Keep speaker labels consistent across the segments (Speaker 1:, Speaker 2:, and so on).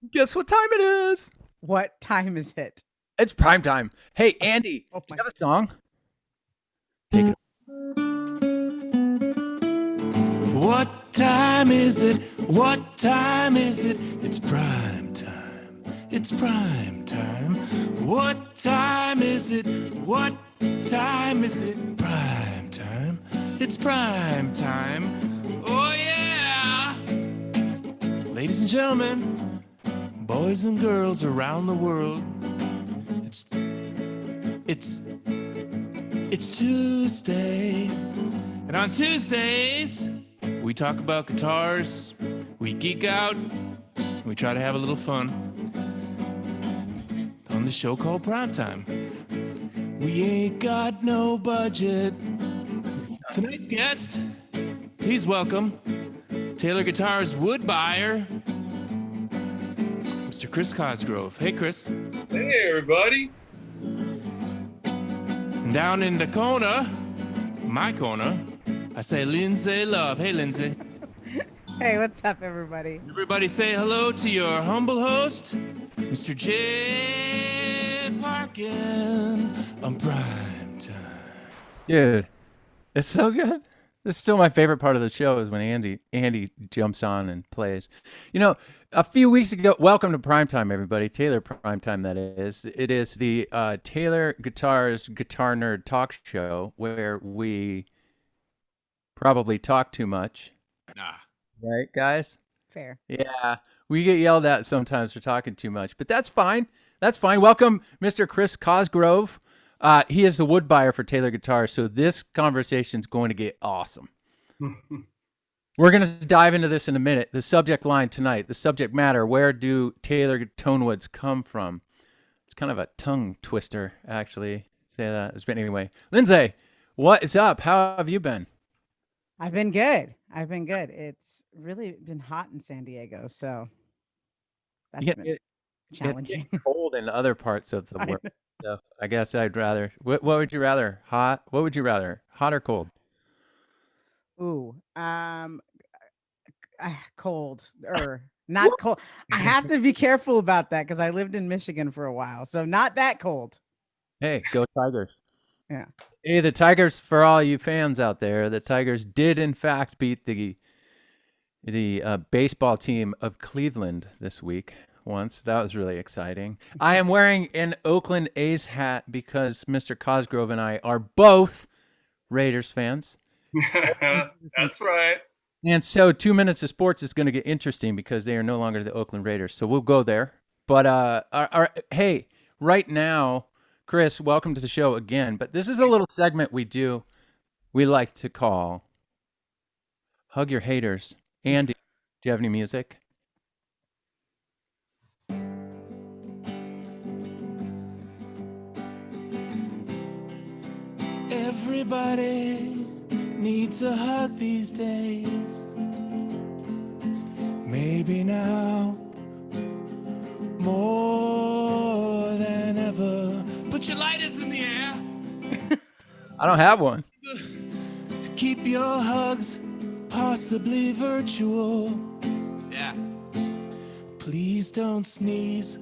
Speaker 1: Guess what time it is?
Speaker 2: What time is it?
Speaker 1: It's prime time. Hey, Andy,
Speaker 2: Oh
Speaker 1: do
Speaker 2: my.
Speaker 1: you have a song? Take it.
Speaker 3: What time is it? What time is it? It's prime time. It's prime time. What time is it? What time is it? Prime time. It's prime time. Oh yeah! Ladies and gentlemen, boys and girls around the world, it's it's it's Tuesday. And on Tuesdays, we talk about guitars, we geek out, we try to have a little fun on the show called Primetime. We ain't got no budget. Tonight's guest, please welcome Taylor Guitars wood buyer, Mr. Chris Cosgrove. Hey, Chris.
Speaker 4: Hey, everybody.
Speaker 3: And down in the corner, my corner, I say Lindsay Love. Hey, Lindsay.
Speaker 2: Hey, what's up, everybody?
Speaker 3: Everybody say hello to your humble host, Mr. J. Parkin on Prime Time.
Speaker 1: Dude, it's so good. It's still my favorite part of the show is when Andy jumps on and plays. You know, a few weeks ago, welcome to Primetime, everybody. Taylor Primetime, that is. It is the Taylor Guitars Guitar Nerd Talk Show where we probably talk too much.
Speaker 3: Nah.
Speaker 1: Right, guys?
Speaker 2: Fair.
Speaker 1: Yeah, we get yelled at sometimes for talking too much, but that's fine. That's fine. Welcome, Mr. Chris Cosgrove. He is the wood buyer for Taylor Guitars, so this conversation is going to get awesome. We're going to dive into this in a minute. The subject line tonight, the subject matter, where do Taylor Tonewoods come from? It's kind of a tongue twister, actually, say that. But anyway, Lindsay, what is up? How have you been?
Speaker 2: I've been good. I've been good. It's really been hot in San Diego, so that's
Speaker 1: Yeah,
Speaker 2: been
Speaker 1: it's getting
Speaker 2: challenging.
Speaker 1: cold in other parts of the
Speaker 2: I
Speaker 1: world.
Speaker 2: know.
Speaker 1: So I guess I'd rather. What would you rather? Hot? What would you rather? Hot or cold?
Speaker 2: Ooh, cold or not cold. I have to be careful about that because I lived in Michigan for a while, so not that cold.
Speaker 1: Hey, go Tigers!
Speaker 2: Yeah.
Speaker 1: Hey, the Tigers! For all you fans out there, the Tigers did in fact beat the baseball team of Cleveland this week. Once that was really exciting. I am wearing an Oakland A's hat because Mr. Cosgrove and I are both Raiders fans.
Speaker 4: That's right.
Speaker 1: And so 2 minutes of sports is going to get interesting because they are no longer the Oakland Raiders. So we'll go there. But hey, right now, Chris, welcome to the show again. But this is a little segment we like to call Hug Your Haters. Andy, do you have any music?
Speaker 3: Everybody needs a hug these days. Maybe now more than ever. Put your lighters in the air.
Speaker 1: I don't have one.
Speaker 3: Keep your hugs possibly virtual. Yeah. Please don't sneeze.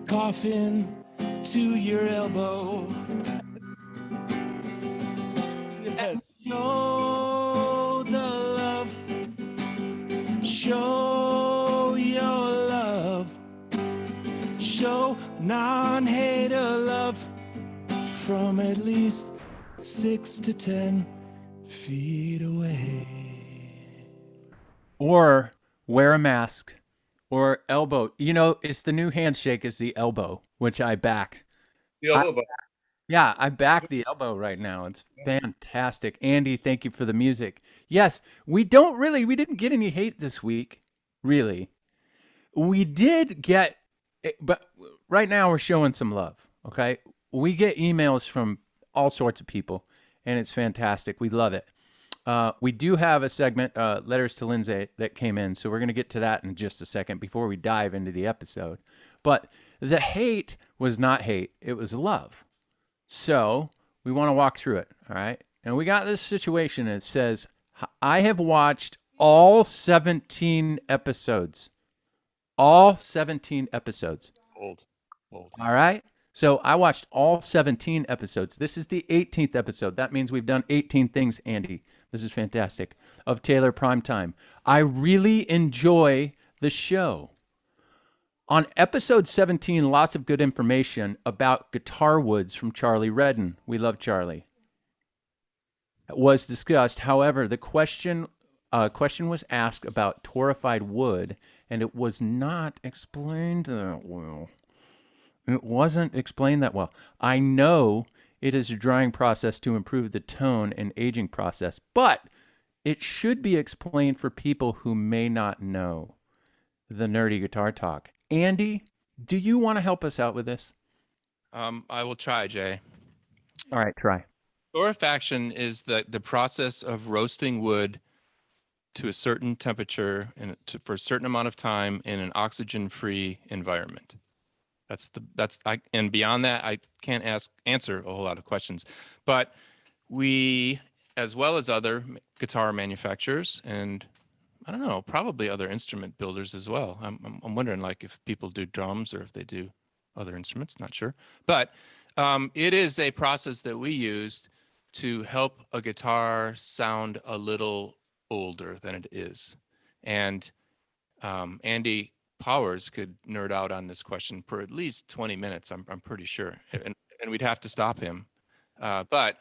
Speaker 3: Coughing to your elbow.
Speaker 2: Yes.
Speaker 3: Show the love. Show your love. Show non-hater love from at least 6 to 10 feet away.
Speaker 1: Or wear a mask or elbow. You know, it's the new handshake is the elbow, which I back.
Speaker 4: The
Speaker 1: I,
Speaker 4: elbow.
Speaker 1: yeah, I back the elbow right now. It's fantastic. Andy, thank you for the music. Yes, we didn't get any hate this week, really. We did get, but right now we're showing some love, okay? We get emails from all sorts of people, and it's fantastic. We love it. We do have a segment, Letters to Lindsay, that came in, so we're going to get to that in just a second before we dive into the episode. But the hate was not hate, it was love. So we want to walk through it, all right? And we got this situation that says, I have watched all 17 episodes, all 17 episodes.
Speaker 3: Old.
Speaker 1: All right. So I watched all 17 episodes. This is the 18th episode. That means we've done 18 things, Andy. This is fantastic. Of Taylor Primetime. I really enjoy the show. On episode 17, lots of good information about guitar woods from Charlie Redden. We love Charlie. Was discussed. However, the question was asked about torrified wood, and it was not explained that well. It wasn't explained that well. I know it is a drying process to improve the tone and aging process, but it should be explained for people who may not know the nerdy guitar talk. Andy, do you want to help us out with this?
Speaker 3: I will try, Jay.
Speaker 1: All right, try.
Speaker 3: Torrefaction is the process of roasting wood to a certain temperature for a certain amount of time in an oxygen-free environment. And beyond that, I can't answer a whole lot of questions. But we, as well as other guitar manufacturers and I don't know, probably other instrument builders as well. I'm wondering like if people do drums or if they do other instruments, not sure. But it is a process that we used to help a guitar sound a little older than it is. And Andy Powers could nerd out on this question for at least 20 minutes, I'm pretty sure. And we'd have to stop him. But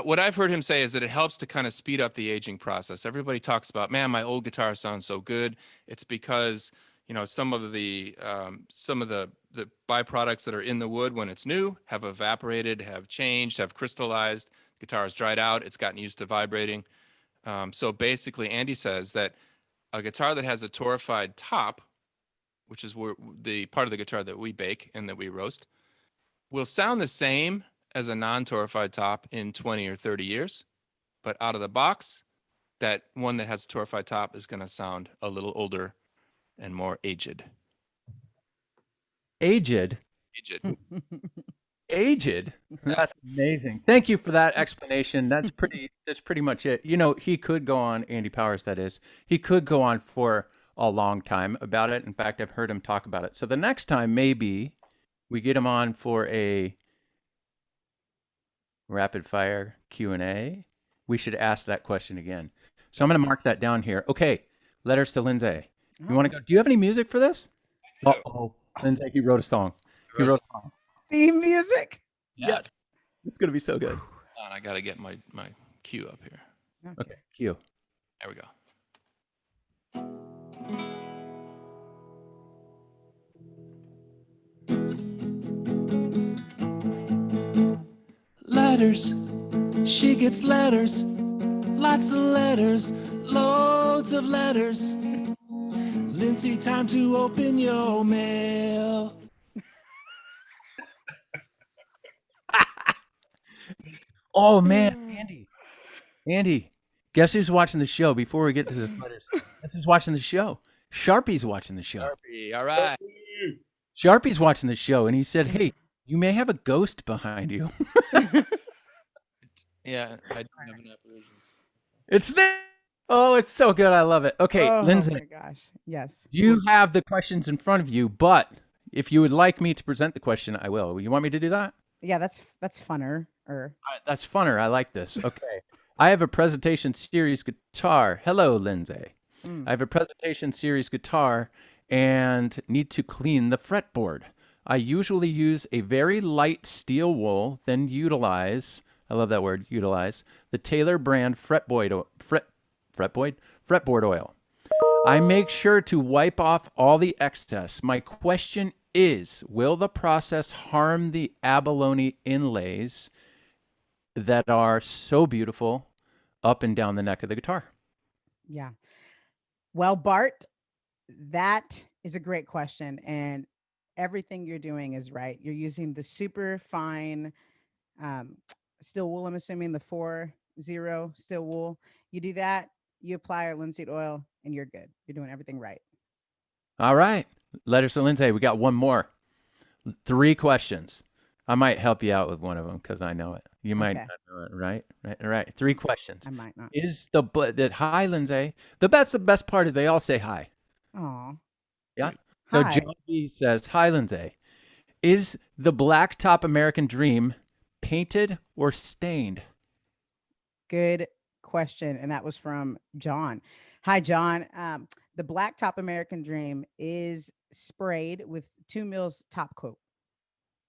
Speaker 3: what I've heard him say is that it helps to kind of speed up the aging process. Everybody talks about, man, my old guitar sounds so good. It's because, you know, some of the byproducts that are in the wood when it's new have evaporated, have changed, have crystallized. Guitar is dried out. It's gotten used to vibrating. So basically, Andy says that a guitar that has a torrified top, which is where the part of the guitar that we bake and that we roast, will sound the same as a non-torrified top in 20 or 30 years. But out of the box, that one that has a torrified top is going to sound a little older and more aged.
Speaker 1: Aged?
Speaker 3: Aged.
Speaker 1: Aged? That's amazing. Thank you for that explanation. That's pretty much it. You know, he could go on, Andy Powers, that is. He could go on for a long time about it. In fact, I've heard him talk about it. So the next time, maybe we get him on for a rapid fire Q&A, we should ask that question again. So I'm going to mark that down here. Okay, letters to Lindsay. You want to go? Do you have any music for this? Uh-oh. Lindsay, he wrote a song. He wrote a song.
Speaker 2: Theme music?
Speaker 1: Yes. It's going to be so good.
Speaker 3: I got to get my cue up here.
Speaker 1: Okay, cue.
Speaker 3: There we go. Letters, she gets letters, lots of letters, loads of letters. Lindsay, time to open your mail.
Speaker 1: Oh, man, Andy, guess who's watching the show before we get to the letters? Guess who's watching the show? Sharpy's watching the show.
Speaker 3: Sharpy, all right.
Speaker 1: Sharpy's watching the show, and he said, hey, you may have a ghost behind you.
Speaker 3: Yeah, I do have an apparition.
Speaker 1: It's there. Oh, it's so good. I love it. Okay, Lindsay.
Speaker 2: Oh my gosh. Yes.
Speaker 1: You have the questions in front of you, but if you would like me to present the question, I will. You want me to do that?
Speaker 2: Yeah, that's funner.
Speaker 1: That's funner. I like this. Okay. I have a presentation series guitar. Hello, Lindsay. I have a presentation series guitar and need to clean the fretboard. I usually use a very light steel wool, then utilize, I love that word, utilize, the Taylor brand fretboard oil. I make sure to wipe off all the excess. My question is, will the process harm the abalone inlays that are so beautiful up and down the neck of the guitar?
Speaker 2: Yeah. Well, Bart, that is a great question. And everything you're doing is right. You're using the super fine steel wool, I'm assuming the 4-0 steel wool. You do that, you apply our linseed oil, and you're good. You're doing everything right.
Speaker 1: All right. Letters to Lindsay. We got one more. 3 questions. I might help you out with one of them because I know it. You might not know it, right? Right. 3 questions.
Speaker 2: I might not.
Speaker 1: Is the hi, Lindsay? The best part is they all say hi.
Speaker 2: Aw.
Speaker 1: Yeah. So
Speaker 2: Hi.
Speaker 1: John B says, "Hi, Lindsay. Is the Blacktop American Dream painted or stained?"
Speaker 2: Good question. And that was from John. Hi, John. The Blacktop American Dream is sprayed with 2 mils top coat.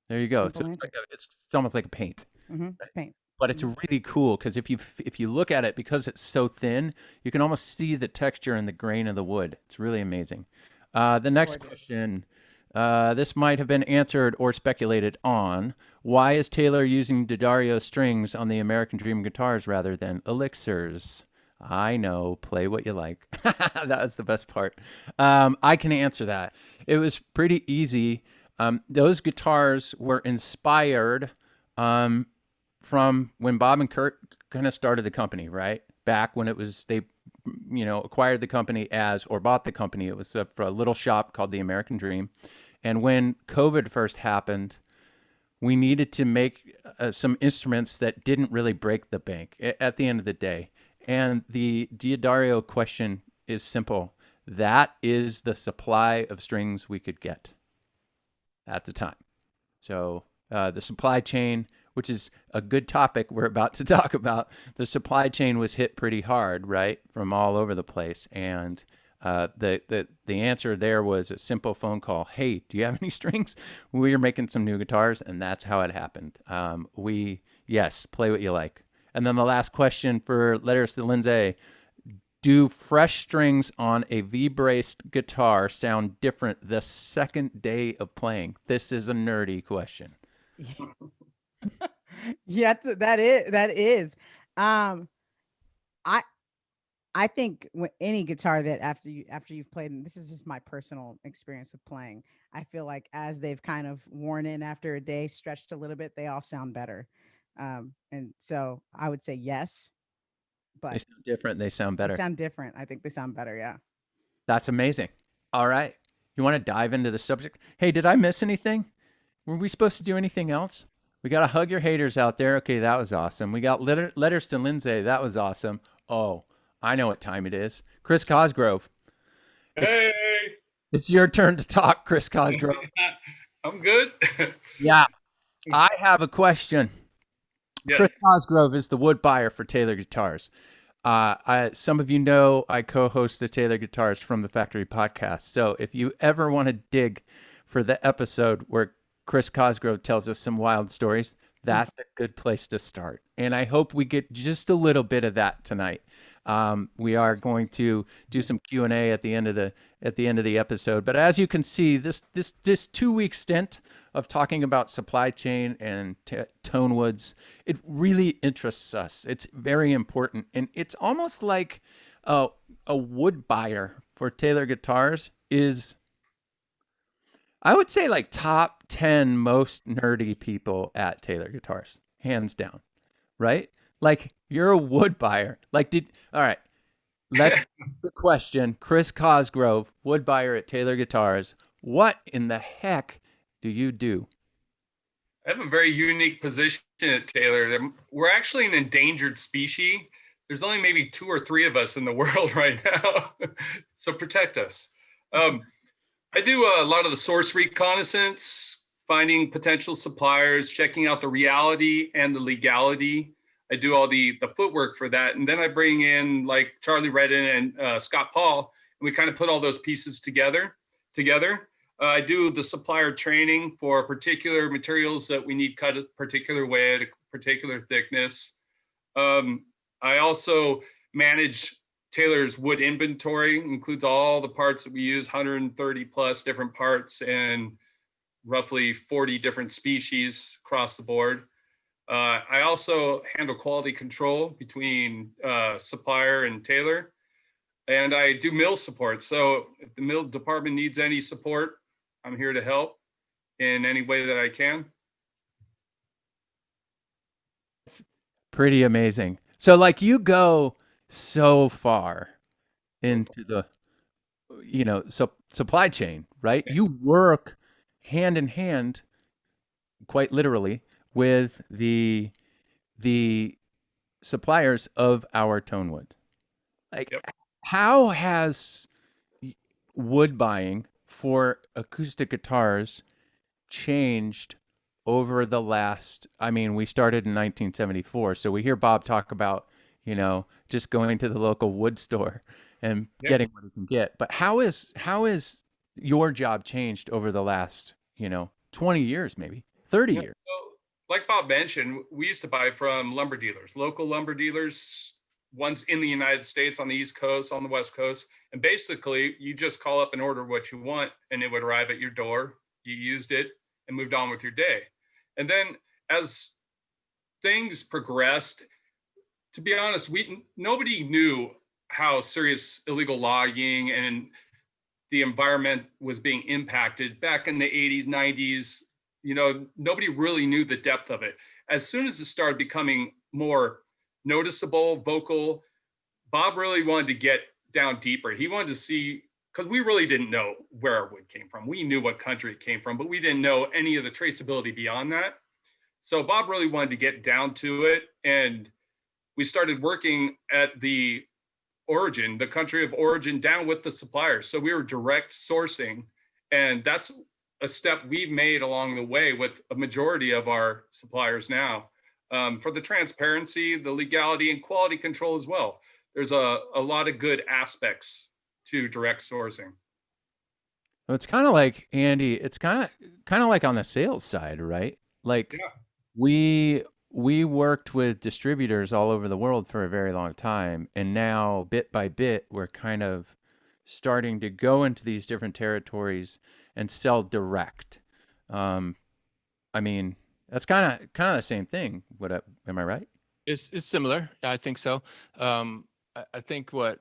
Speaker 1: There you go. So
Speaker 2: Simple answer.
Speaker 1: it's almost like a paint.
Speaker 2: Paint.
Speaker 1: But it's really cool because if you look at it, because it's so thin, you can almost see the texture and the grain of the wood. It's really amazing. The next
Speaker 2: Gorgeous.
Speaker 1: question, this might have been answered or speculated on. Why is Taylor using D'Addario strings on the American Dream guitars rather than elixirs? I know. Play what you like. That was the best part. I can answer that. It was pretty easy. Those guitars were inspired. From when Bob and Kurt kind of started the company, right? Back when it was they, acquired the company or bought the company. It was for a little shop called the American Dream. And when COVID first happened, we needed to make some instruments that didn't really break the bank at the end of the day. And the D'Addario question is simple. That is the supply of strings we could get at the time. So the supply chain, which is a good topic we're about to talk about, the supply chain was hit pretty hard, right, from all over the place. And the answer there was a simple phone call. Hey, do you have any strings? We're making some new guitars, and that's how it happened. Yes, play what you like. And then the last question for letters to Lindsay. Do fresh strings on a V-braced guitar sound different the second day of playing? This is a nerdy question.
Speaker 2: Yeah, that is. Um, I I think any guitar that after you've played, and this is just my personal experience with playing, I feel like as they've kind of worn in after a day, stretched a little bit, they all sound better. And so I would say yes,
Speaker 1: They
Speaker 2: but
Speaker 1: sound different. They sound
Speaker 2: they
Speaker 1: better.
Speaker 2: sound different. I think they sound better. Yeah.
Speaker 1: That's amazing. All right. You want to dive into the subject? Hey, did I miss anything? Were we supposed to do anything else? We got to hug your haters out there. Okay, that was awesome. We got letters to Lindsay. That was awesome. Oh, I know what time it is. Chris Cosgrove. It's
Speaker 4: Hey,
Speaker 1: it's your turn to talk, Chris Cosgrove.
Speaker 4: I'm good.
Speaker 1: Yeah, I have a question. Chris
Speaker 4: Yes.
Speaker 1: Cosgrove is the wood buyer for Taylor Guitars. Some of you know I co-host the Taylor Guitars from the Factory podcast. So if you ever want to dig for the episode where Chris Cosgrove tells us some wild stories, that's a good place to start. And I hope we get just a little bit of that tonight. We are going to do some Q&A at the end of the episode. But as you can see, this 2-week stint of talking about supply chain and Tonewoods, it really interests us. It's very important, and it's almost like a wood buyer for Taylor Guitars is, I would say, like top 10 most nerdy people at Taylor Guitars, hands down, right? Like you're a wood buyer. All right. Let's ask the question. Chris Cosgrove, wood buyer at Taylor Guitars. What in the heck do you do?
Speaker 4: I have a very unique position at Taylor. We're actually an endangered species. There's only maybe 2 or 3 of us in the world right now. So protect us. I do a lot of the source reconnaissance, finding potential suppliers, checking out the reality and the legality. I do all the footwork for that. And then I bring in like Charlie Redden and Scott Paul, and we kind of put all those pieces together. I do the supplier training for particular materials that we need cut a particular way at a particular thickness. I also manage Taylor's wood inventory, includes all the parts that we use, 130 plus different parts and roughly 40 different species across the board. I also handle quality control between supplier and Taylor, and I do mill support. So if the mill department needs any support, I'm here to help in any way that I can.
Speaker 1: It's pretty amazing. So like you go so far into the supply chain, right? You work hand in hand, quite literally, with the suppliers of our Tonewood. Like,
Speaker 4: Yep.
Speaker 1: how has wood buying for acoustic guitars changed over the last, I mean, we started in 1974, so we hear Bob talk about, just going to the local wood store and
Speaker 4: Yeah.
Speaker 1: getting what he can get. But how is your job changed over the last, 20 years, maybe 30
Speaker 4: Yeah.
Speaker 1: years?
Speaker 4: So, like Bob mentioned, we used to buy from lumber dealers, local lumber dealers, ones in the United States, on the East Coast, on the West Coast. And basically, you just call up and order what you want, and it would arrive at your door. You used it and moved on with your day. And then as things progressed, to be honest, nobody knew how serious illegal logging and the environment was being impacted back in the 80s, 90s. Nobody really knew the depth of it. As soon as it started becoming more noticeable, vocal, Bob really wanted to get down deeper. He wanted to see, because we really didn't know where our wood came from. We knew what country it came from, but we didn't know any of the traceability beyond that. So Bob really wanted to get down to it. And we started working at the origin, the country of origin, down with the suppliers. So we were direct sourcing. And that's a step we've made along the way with a majority of our suppliers now, for the transparency, the legality, and quality control as well. There's a lot of good aspects to direct sourcing.
Speaker 1: Well, it's kind of like, Andy, it's kind of like on the sales side, right? Like,
Speaker 4: Yeah.
Speaker 1: we worked with distributors all over the world for a very long time, and now bit by bit we're kind of starting to go into these different territories and sell direct. Um, I mean, that's kind of the same thing. Am I right?
Speaker 3: It's similar. Yeah, I think so. I think what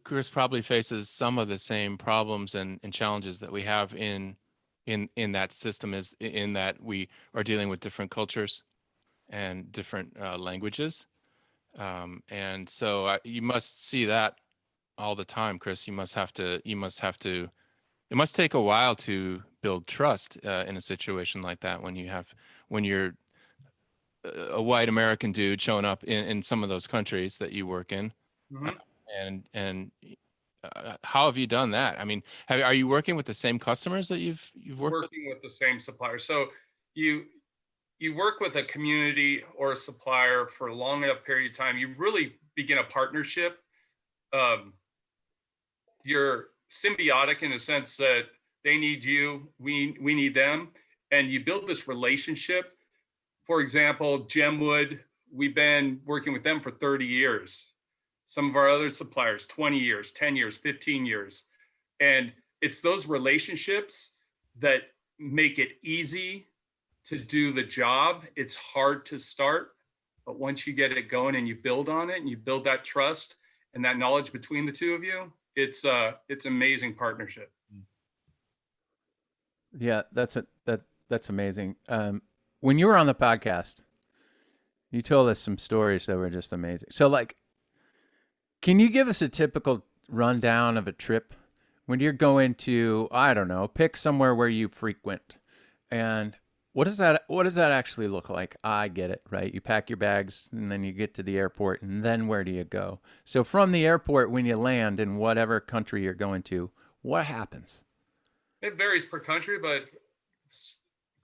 Speaker 3: Chris probably faces some of the same problems and challenges that we have in that system, is in that we are dealing with different cultures and different languages. And so you must see that all the time, Chris. It must take a while to build trust in a situation like that, when you're a white American dude showing up in some of those countries that you work in.
Speaker 4: Mhm.
Speaker 3: And how have you done that? I mean, are you working with the same customers that you've worked with?
Speaker 4: Working with the same supplier. So you work with a community or a supplier for a long enough period of time, you really begin a partnership. Um, you're symbiotic in the sense that they need you, we need them, and you build this relationship. For example, Gemwood, we've been working with them for 30 years. Some of our other suppliers, 20 years, 10 years, 15 years. And it's those relationships that make it easy to do the job. It's hard to start, but once you get it going and you build on it and you build that trust and that knowledge between the two of you, it's amazing partnership.
Speaker 1: Yeah, that's amazing. When you were on the podcast, you told us some stories that were just amazing. So, like, can you give us a typical rundown of a trip when you're going to, I don't know, pick somewhere where you frequent, and what does that actually look like? I get it, right? You pack your bags and then you get to the airport, and then where do you go? So from the airport, when you land in whatever country you're going to, what happens?
Speaker 4: It varies per country, but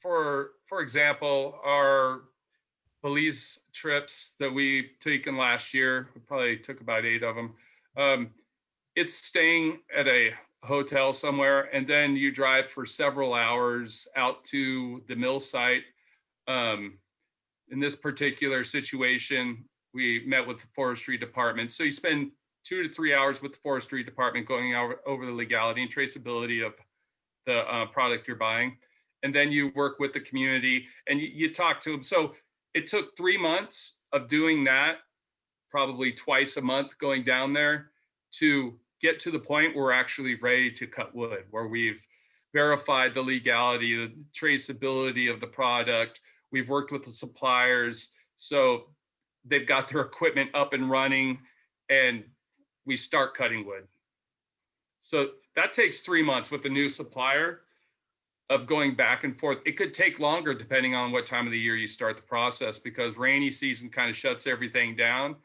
Speaker 4: for example, our Belize trips that we taken last year, we probably took about 8 of them. It's staying at a hotel somewhere, and then you drive for several hours out to the mill site. Um, in this particular situation, we met with the forestry department. So you spend 2 to 3 hours with the forestry department going over the legality and traceability of the product you're buying. And then you work with the community and you talk to them. So it took 3 months of doing that, probably twice a month going down there, to get to the point where we're actually ready to cut wood, where we've verified the legality, the traceability of the product. We've worked with the suppliers. So they've got their equipment up and running, and we start cutting wood. So that takes 3 months with a new supplier of going back and forth. It could take longer depending on what time of the year you start the process, because rainy season kind of shuts everything down.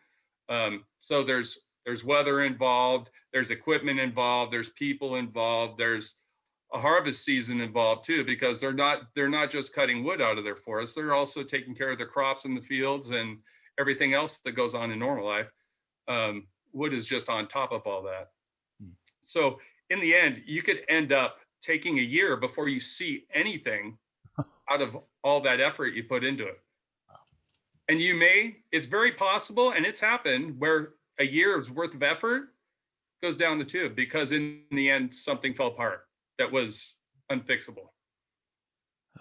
Speaker 4: So there's weather involved, there's equipment involved, there's people involved, there's a harvest season involved too, because they're not just cutting wood out of their forest. They're also taking care of the crops in the fields and everything else that goes on in normal life. Wood is just on top of all that. So in the end, you could end up taking a year before you see anything out of all that effort you put into it. And it's very possible, and it's happened, where a year's worth of effort goes down the tube because in the end, something fell apart that was unfixable.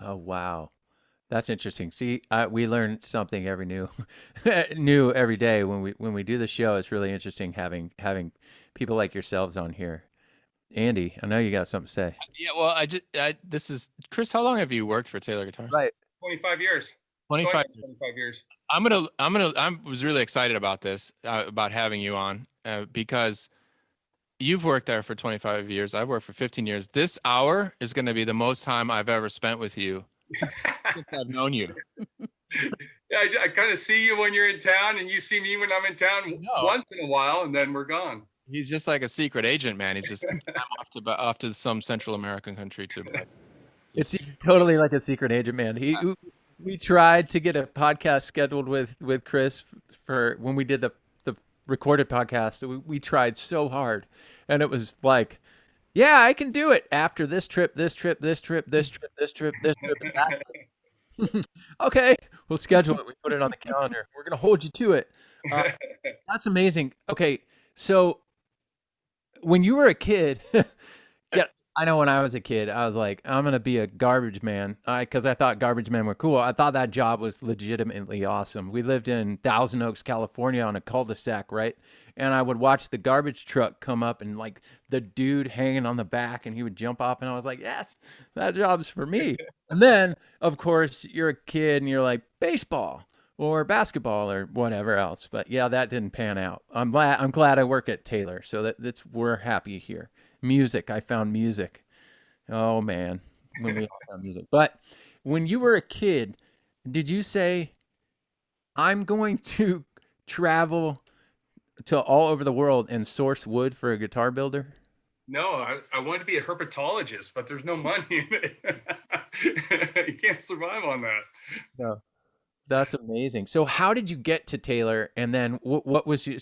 Speaker 1: Oh, wow. That's interesting. See, we learn something every new every day when we do the show. It's really interesting having people like yourselves on here. Andy, I know you got something to say.
Speaker 3: Yeah, well, this is Chris. How long have you worked for Taylor Guitars?
Speaker 1: Right.
Speaker 4: 25 years.
Speaker 3: 25 years.
Speaker 4: 25 years.
Speaker 3: I was really excited about this, about having you on, because you've worked there for 25 years. I've worked for 15 years. This hour is going to be the most time I've ever spent with you since I've known you.
Speaker 4: Yeah, I kind of see you when you're in town, and you see me when I'm in town once in a while, and then we're gone.
Speaker 3: He's just like a secret agent, man. He's just I'm off to some Central American country to.
Speaker 1: It's totally like a secret agent, man. We tried to get a podcast scheduled with Chris for when we did the recorded podcast. We tried so hard, and it was like, yeah, I can do it after this trip, this trip, this trip, this trip, this trip, this trip, and that trip. Okay, we'll schedule it. We put it on the calendar. We're gonna hold you to it. That's amazing. Okay, so when you were a kid, yeah, I know when I was a kid, I was like, I'm gonna be a garbage man, because I thought garbage men were cool. I thought that job was legitimately awesome. We lived in Thousand Oaks, California, on a cul-de-sac, right? And I would watch the garbage truck come up, and like the dude hanging on the back, and he would jump off, and I was like, yes, that job's for me. And then, of course, you're a kid, and you're like, baseball or basketball or whatever else. But yeah, that didn't pan out. I'm glad I work at Taylor, so we're happy here. Music, I found music. Oh man, when we all found music. But when you were a kid, did you say, I'm going to travel to all over the world and source wood for a guitar builder?
Speaker 4: No, I wanted to be a herpetologist, but there's no money in it. You can't survive on that.
Speaker 1: No. That's amazing. So how did you get to Taylor, and then what was you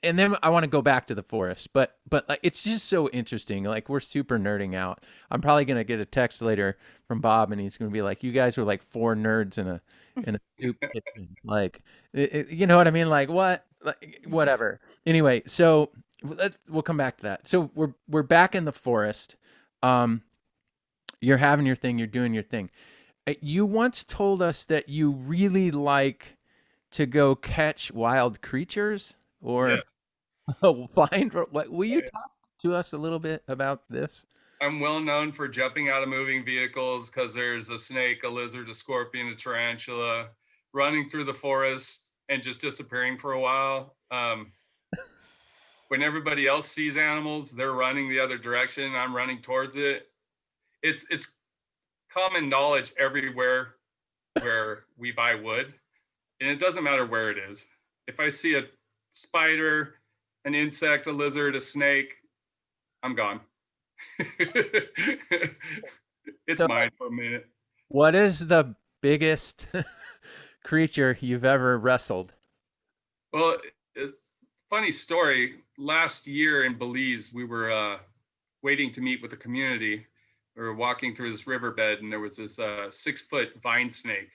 Speaker 1: and then I want to go back to the forest, but like it's just so interesting. Like we're super nerding out. I'm probably gonna get a text later from Bob, and he's gonna be like, "You guys were like four nerds in a soup kitchen." Like, you know what I mean? Like what? Like, whatever. Anyway, so we'll come back to that. So we're back in the forest. You're having your thing. You're doing your thing. You once told us that you really like to go catch wild creatures or find. Will you talk to us a little bit about this?
Speaker 4: I'm well known for jumping out of moving vehicles because there's a snake, a lizard, a scorpion, a tarantula, running through the forest and just disappearing for a while. When everybody else sees animals, they're running the other direction. I'm running towards it. It's common knowledge everywhere where we buy wood, and it doesn't matter where it is. If I see a spider, an insect, a lizard, a snake, I'm gone. It's mine for a minute.
Speaker 1: What is the biggest creature you've ever wrestled?
Speaker 4: Well, funny story. Last year in Belize, we were waiting to meet with the community. We were walking through this riverbed, and there was this 6-foot vine snake.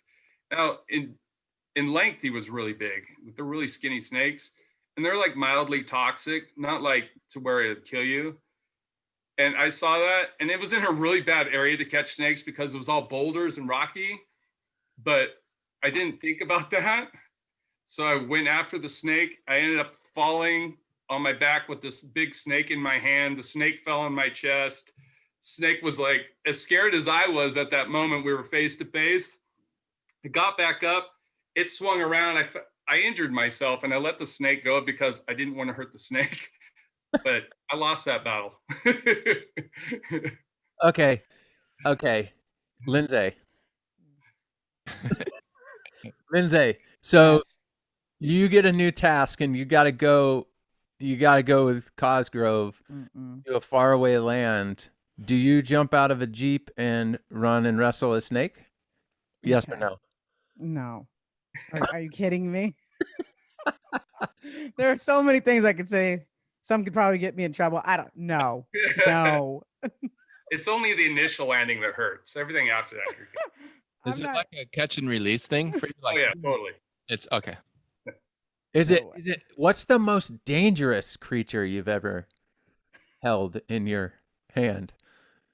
Speaker 4: Now, in length, he was really big. They're really skinny snakes, and they're like mildly toxic, not like to where it'd kill you. And I saw that, and it was in a really bad area to catch snakes because it was all boulders and rocky, but I didn't think about that. So I went after the snake. I ended up falling on my back with this big snake in my hand. The snake fell on my chest. Snake was like as scared as I was at that moment. We were face to face. I got back up. It swung around. I injured myself, and I let the snake go because I didn't want to hurt the snake. But I lost that battle.
Speaker 1: Okay. Lindsay. So
Speaker 2: Yes.
Speaker 1: you get a new task, and you got to go with Cosgrove
Speaker 2: Mm-mm.
Speaker 1: to a faraway land Do you jump out of a Jeep and run and wrestle a snake? Yes or
Speaker 2: Okay.
Speaker 1: no?
Speaker 2: No. Are you kidding me? There are so many things I could say. Some could probably get me in trouble. I don't know. No.
Speaker 4: It's only the initial landing that hurts. Everything after that, you're good.
Speaker 3: Is
Speaker 2: I'm
Speaker 3: it
Speaker 2: not.
Speaker 3: like a catch and release thing for you?
Speaker 4: Oh
Speaker 3: Like
Speaker 4: yeah, totally.
Speaker 3: it's okay.
Speaker 1: Is
Speaker 2: No
Speaker 1: it?
Speaker 2: way.
Speaker 1: Is it? What's the most dangerous creature you've ever held in your hand?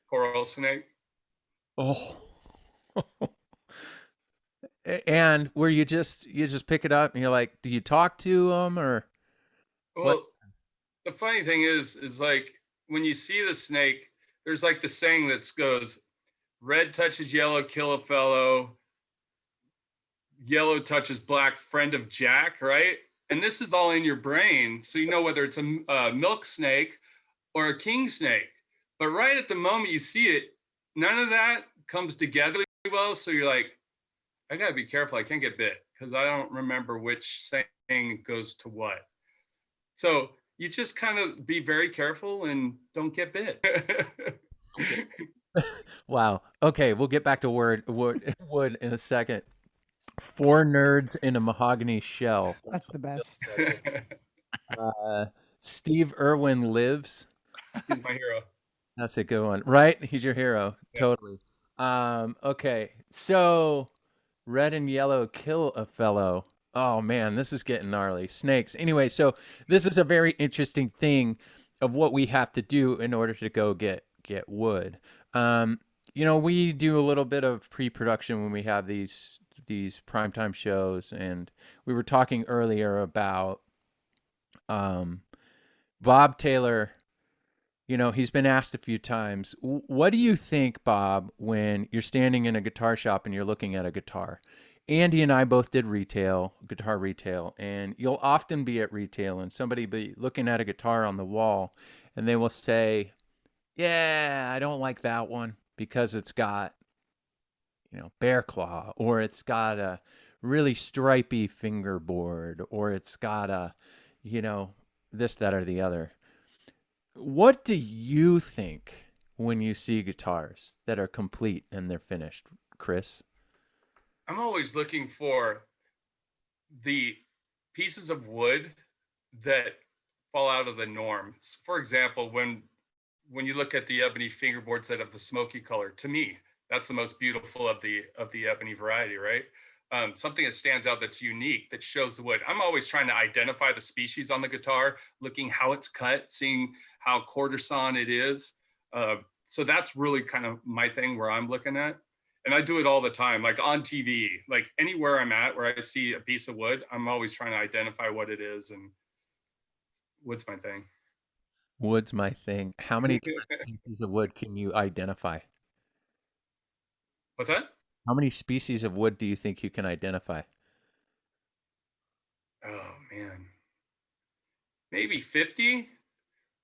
Speaker 4: Coral snake.
Speaker 1: Oh. And where you just pick it up and you're like, do you talk to them or what?
Speaker 4: Well, the funny thing is like when you see the snake, there's like the saying that goes, red touches yellow, kill a fellow, yellow touches black, friend of Jack, right? And this is all in your brain. So you know whether it's a milk snake or a king snake. But right at the moment you see it, none of that comes together well. So you're like, I gotta be careful. I can't get bit because I don't remember which saying goes to what. So you just kind of be very careful and don't get bit.
Speaker 1: Wow. Okay, we'll get back to wood in a second. Four nerds in a mahogany shell.
Speaker 2: That's the best.
Speaker 1: Uh, Steve Irwin lives.
Speaker 4: He's my hero.
Speaker 1: That's a good one, right? He's your hero,
Speaker 4: Yeah.
Speaker 1: totally. Okay, so red and yellow kill a fellow. Oh man, this is getting gnarly. Snakes. Anyway, so this is a very interesting thing of what we have to do in order to go get wood. We do a little bit of pre-production when we have these primetime shows, and we were talking earlier about Bob Taylor. He's been asked a few times, what do you think, Bob, when you're standing in a guitar shop and you're looking at a guitar? Andy and I both did guitar retail, and you'll often be at retail and somebody be looking at a guitar on the wall and they will say, yeah, I don't like that one because it's got, bear claw, or it's got a really stripy fingerboard, or it's got a, this, that, or the other. What do you think when you see guitars that are complete and they're finished, Chris?
Speaker 4: I'm always looking for the pieces of wood that fall out of the norm. For example, when you look at the ebony fingerboards that have the smoky color, to me, that's the most beautiful of the ebony variety, right? Something that stands out that's unique, that shows the wood. I'm always trying to identify the species on the guitar, looking how it's cut, seeing how quarter sawn it is. So that's really kind of my thing where I'm looking at. And I do it all the time, like on TV, like anywhere I'm at where I see a piece of wood, I'm always trying to identify what it is. And wood's my thing.
Speaker 1: Wood's my thing. How many different pieces of wood can you identify?
Speaker 4: What's that?
Speaker 1: How many species of wood do you think you can identify?
Speaker 4: Oh man, maybe 50,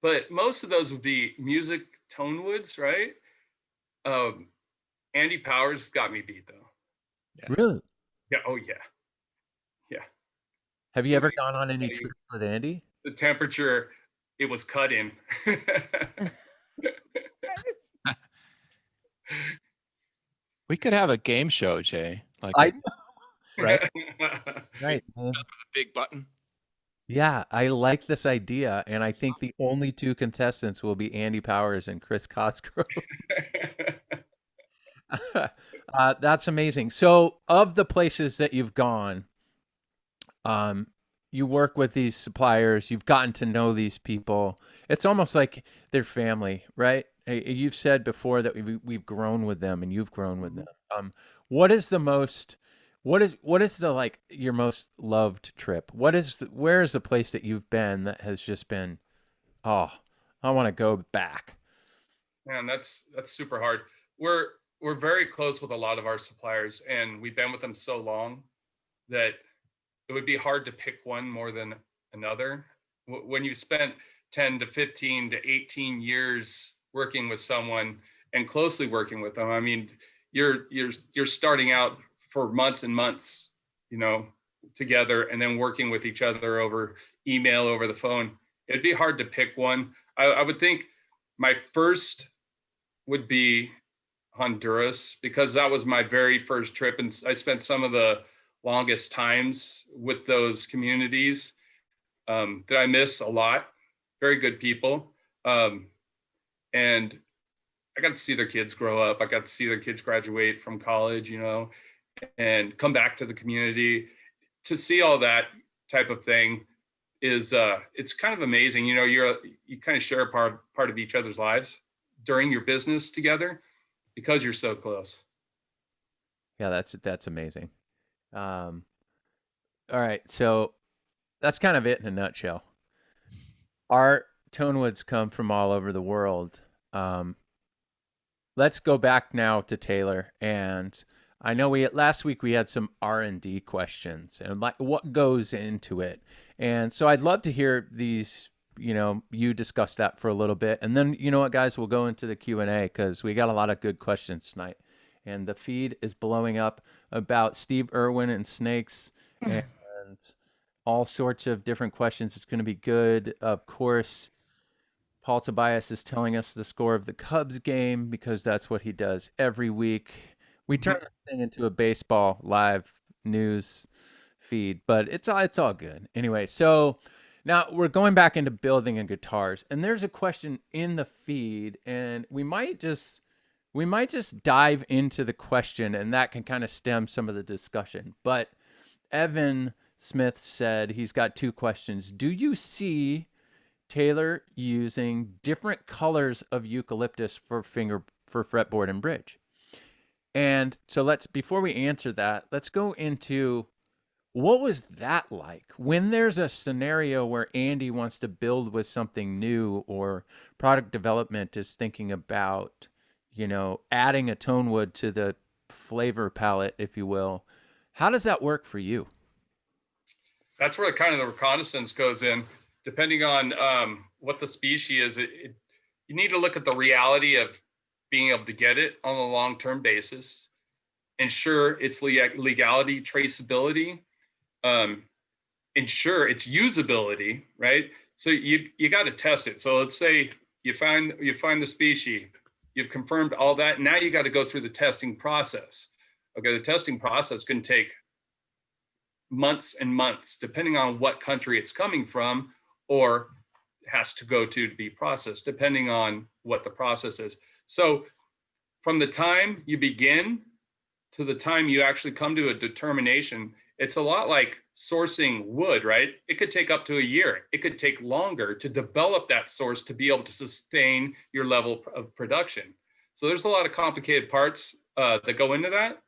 Speaker 4: but most of those would be music Tonewoods, right? Andy Powers got me beat though.
Speaker 3: Yeah.
Speaker 1: Really?
Speaker 4: Yeah. Oh yeah. Yeah.
Speaker 1: Have you ever gone on any trips with Andy?
Speaker 4: The temperature it was cut in.
Speaker 3: We could have a game show, Jay. Like
Speaker 1: I right, right.
Speaker 3: a big button.
Speaker 1: Yeah, I like this idea, and I think the only two contestants will be Andy Powers and Chris Cosgrove. That's amazing. So, of the places that you've gone, you work with these suppliers, you've gotten to know these people. It's almost like they're family, right? You've said before that we've grown with them, and you've grown with them. What is the most? What is the like your most loved trip? Where is the place that you've been that has just been, oh, I want to go back?
Speaker 4: Man, that's super hard. We're very close with a lot of our suppliers, and we've been with them so long that it would be hard to pick one more than another. When you spent 10 to 15 to 18 years working with someone and closely working with them, I mean, you're starting out for months and months, together, and then working with each other over email, over the phone. It'd be hard to pick one. I would think my first would be Honduras, because that was my very first trip, and I spent some of the longest times with those communities that I miss a lot. Very good people. And I got to see their kids grow up. I got to see their kids graduate from college, and come back to the community. To see all that type of thing is it's kind of amazing. You kind of share a part of each other's lives during your business together because you're so close.
Speaker 1: Yeah, that's amazing. All right, so that's kind of it in a nutshell. Our Tonewoods come from all over the world. Let's go back now to Taylor, and I know last week we had some R&D questions and like what goes into it, and so I'd love to hear these. You discuss that for a little bit, and then you know what, guys, we'll go into the Q&A because we got a lot of good questions tonight, and the feed is blowing up about Steve Irwin and snakes and all sorts of different questions. It's going to be good, of course. Paul Tobias is telling us the score of the Cubs game because that's what he does every week. We turn this thing into a baseball live news feed, but it's all good. Anyway, so now we're going back into building and guitars, and there's a question in the feed, and we might just dive into the question, and that can kind of stem some of the discussion. But Evan Smith said he's got two questions. Do you see Taylor using different colors of eucalyptus for fretboard and bridge? And so before we answer that, let's go into what was that like when there's a scenario where Andy wants to build with something new, or product development is thinking about, adding a tonewood to the flavor palette, if you will. How does that work for you?
Speaker 4: That's where kind of the reconnaissance goes in. Depending on what the species is, you need to look at the reality of being able to get it on a long-term basis, ensure its legality, traceability, ensure its usability, right? So you got to test it. So let's say you find the species, you've confirmed all that. Now you got to go through the testing process. Okay, the testing process can take months and months, depending on what country it's coming from, or has to go to be processed, depending on what the process is. So from the time you begin to the time you actually come to a determination, it's a lot like sourcing wood, right? It could take up to a year. It could take longer to develop that source to be able to sustain your level of production. So there's a lot of complicated parts that go into that.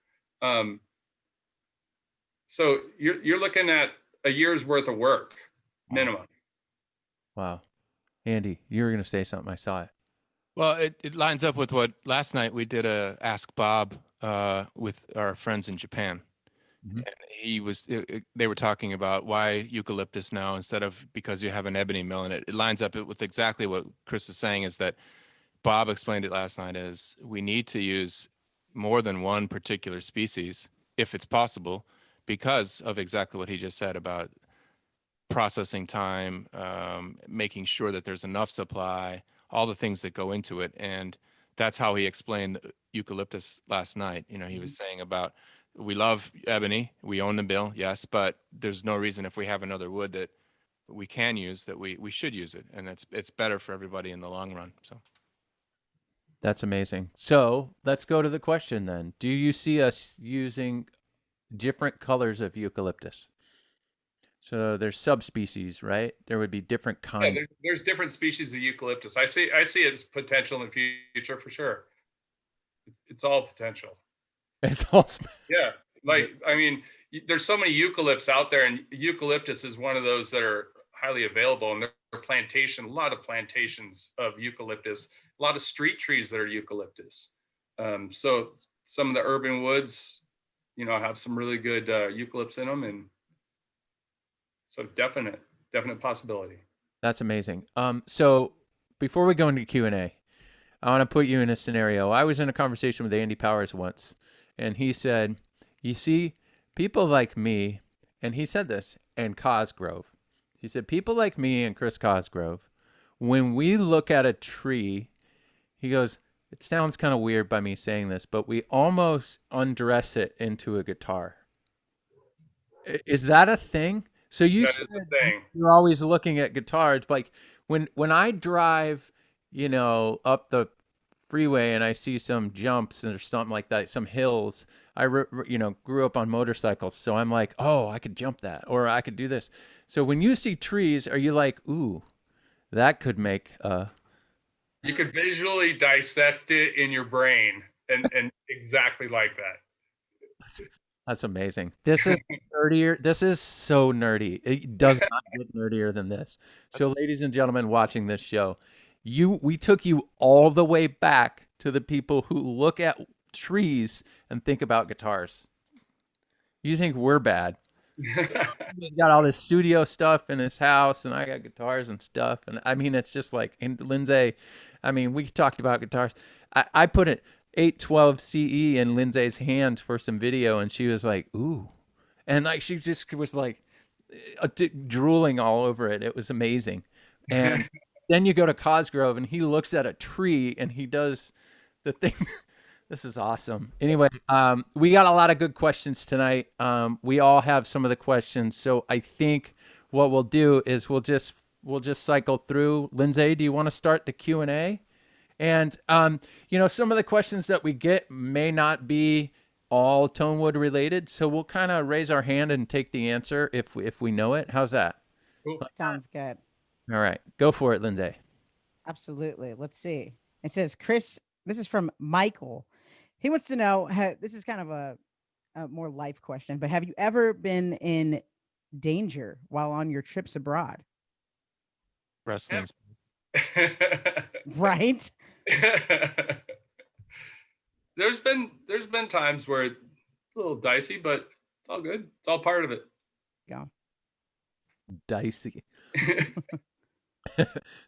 Speaker 4: So you're looking at a year's worth of work, minimum.
Speaker 1: Wow. Andy, you were going to say something. I saw it.
Speaker 3: Well, it lines up with what last night we did a Ask Bob with our friends in Japan. Mm-hmm. And they were talking about why eucalyptus now instead of because you have an ebony mill, and it lines up with exactly what Chris is saying, is that Bob explained it last night is we need to use more than one particular species if it's possible because of exactly what he just said about processing time, making sure that there's enough supply, all the things that go into it. And that's how he explained eucalyptus last night. He was saying about, we love ebony, we own the bill, yes, but there's no reason if we have another wood that we can use that we should use it. And it's better for everybody in the long run. So
Speaker 1: that's amazing. So let's go to the question then. Do you see us using different colors of eucalyptus? So there's subspecies, right? There would be different kinds.
Speaker 4: Yeah, there's different species of eucalyptus. I see its potential in the future for sure. It's all potential.
Speaker 1: It's all.
Speaker 4: Yeah, there's so many eucalypts out there, and eucalyptus is one of those that are highly available. And there are a lot of plantations of eucalyptus, a lot of street trees that are eucalyptus. So some of the urban woods, have some really good eucalypts in them, and so definite possibility.
Speaker 1: That's amazing. So before we go into Q&A, I want to put you in a scenario. I was in a conversation with Andy Powers once, and he said, you see, people like me, and he said this, and Cosgrove. He said, people like me and Chris Cosgrove, when we look at a tree, he goes, it sounds kind of weird by me saying this, but we almost undress it into a guitar. Is that a thing? So you
Speaker 4: That
Speaker 1: said
Speaker 4: is the thing.
Speaker 1: you're always looking at guitars. Like when I drive, up the freeway and I see some jumps or something like that, some hills. Grew up on motorcycles, so I'm like, oh, I could jump that, or I could do this. So when you see trees, are you like, ooh, that could make
Speaker 4: You could visually dissect it in your brain and exactly like that.
Speaker 1: That's amazing. This is nerdier. This is so nerdy. It does not get nerdier than this. So, ladies and gentlemen, watching this show, we took you all the way back to the people who look at trees and think about guitars. You think we're bad? He's got all this studio stuff in his house, and I got guitars and stuff. And I mean, it's just like, and Lindsay, I mean, we talked about guitars. I put it 812 CE in Lindsay's hand for some video, and she was like, ooh. And like, she just was like drooling all over it. It was amazing. And then you go to Cosgrove, and he looks at a tree, and he does the thing. This is awesome. Anyway, we got a lot of good questions tonight. We all have some of the questions, so I think what we'll do is we'll just cycle through. Lindsay, do you want to start the Q&A? And some of the questions that we get may not be all Tonewood related, so we'll kind of raise our hand and take the answer if we know it. How's that?
Speaker 4: Cool.
Speaker 2: Sounds good.
Speaker 1: All right, go for it, Lindsay.
Speaker 2: Absolutely. Let's see. It says, Chris, this is from Michael. He wants to know, this is kind of a more life question, but have you ever been in danger while on your trips abroad?
Speaker 5: Wrestling.
Speaker 2: Right?
Speaker 4: There's been times where it's a little dicey, but it's all good. It's all part of it.
Speaker 2: Yeah.
Speaker 1: Dicey.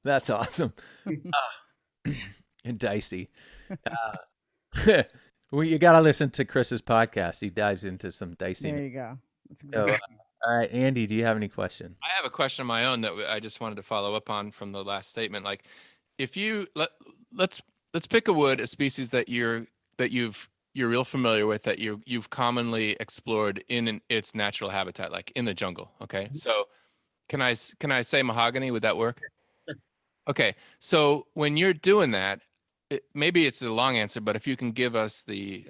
Speaker 1: That's awesome. Dicey. Well, you got to listen to Chris's podcast. He dives into some dicey.
Speaker 2: There you go. That's
Speaker 1: So,
Speaker 2: exactly.
Speaker 1: all right, Andy, do you have any question?
Speaker 5: I have a question of my own that I just wanted to follow up on from the last statement. Like, if you let's pick a species that you're real familiar with, that you've commonly explored in its natural habitat, like in the jungle. Okay, so can I say mahogany? Would that work? Okay, so when you're doing that, maybe it's a long answer, but if you can give us the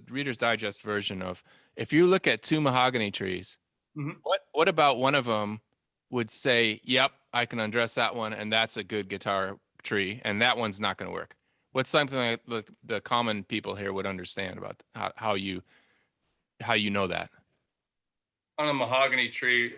Speaker 5: Reader's Digest version of, if you look at two mahogany trees, what about one of them would say, yep, I can undress that one, and that's a good guitar tree, and that one's not going to work? What's something that the common people here would understand about how you know that?
Speaker 4: On a mahogany tree,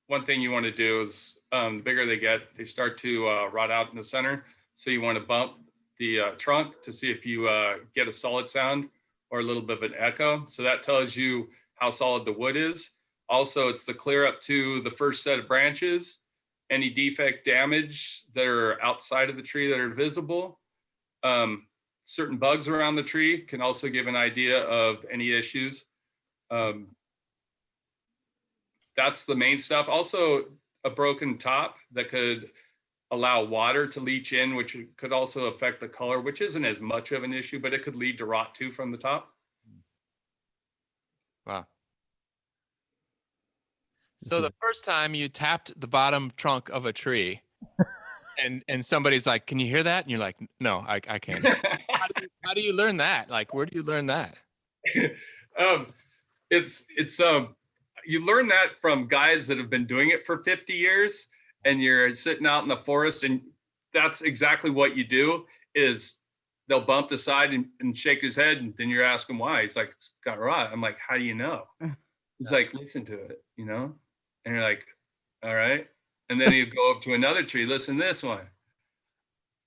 Speaker 4: one thing you want to do is, the bigger they get, they start to rot out in the center. So you want to bump the trunk to see if you get a solid sound or a little bit of an echo. So that tells you how solid the wood is. Also, it's the clear up to the first set of branches, any defect damage that are outside of the tree that are visible. Certain bugs around the tree can also give an idea of any issues. That's the main stuff. Also, a broken top that could allow water to leach in, which could also affect the color, which isn't as much of an issue, but it could lead to rot too from the top.
Speaker 5: Wow. So the first time you tapped the bottom trunk of a tree and somebody's like, can you hear that? And you're like, no, I can't. How do you learn that? Like, where do you learn that?
Speaker 4: You learn that from guys that have been doing it for 50 years, and you're sitting out in the forest, and that's exactly what you do. Is they'll bump the side and shake his head, and then you're asking why. He's like, it's got rot. I'm like, how do you know? He's like, listen to it, and you're like, all right. And then you go up to another tree, listen to this one.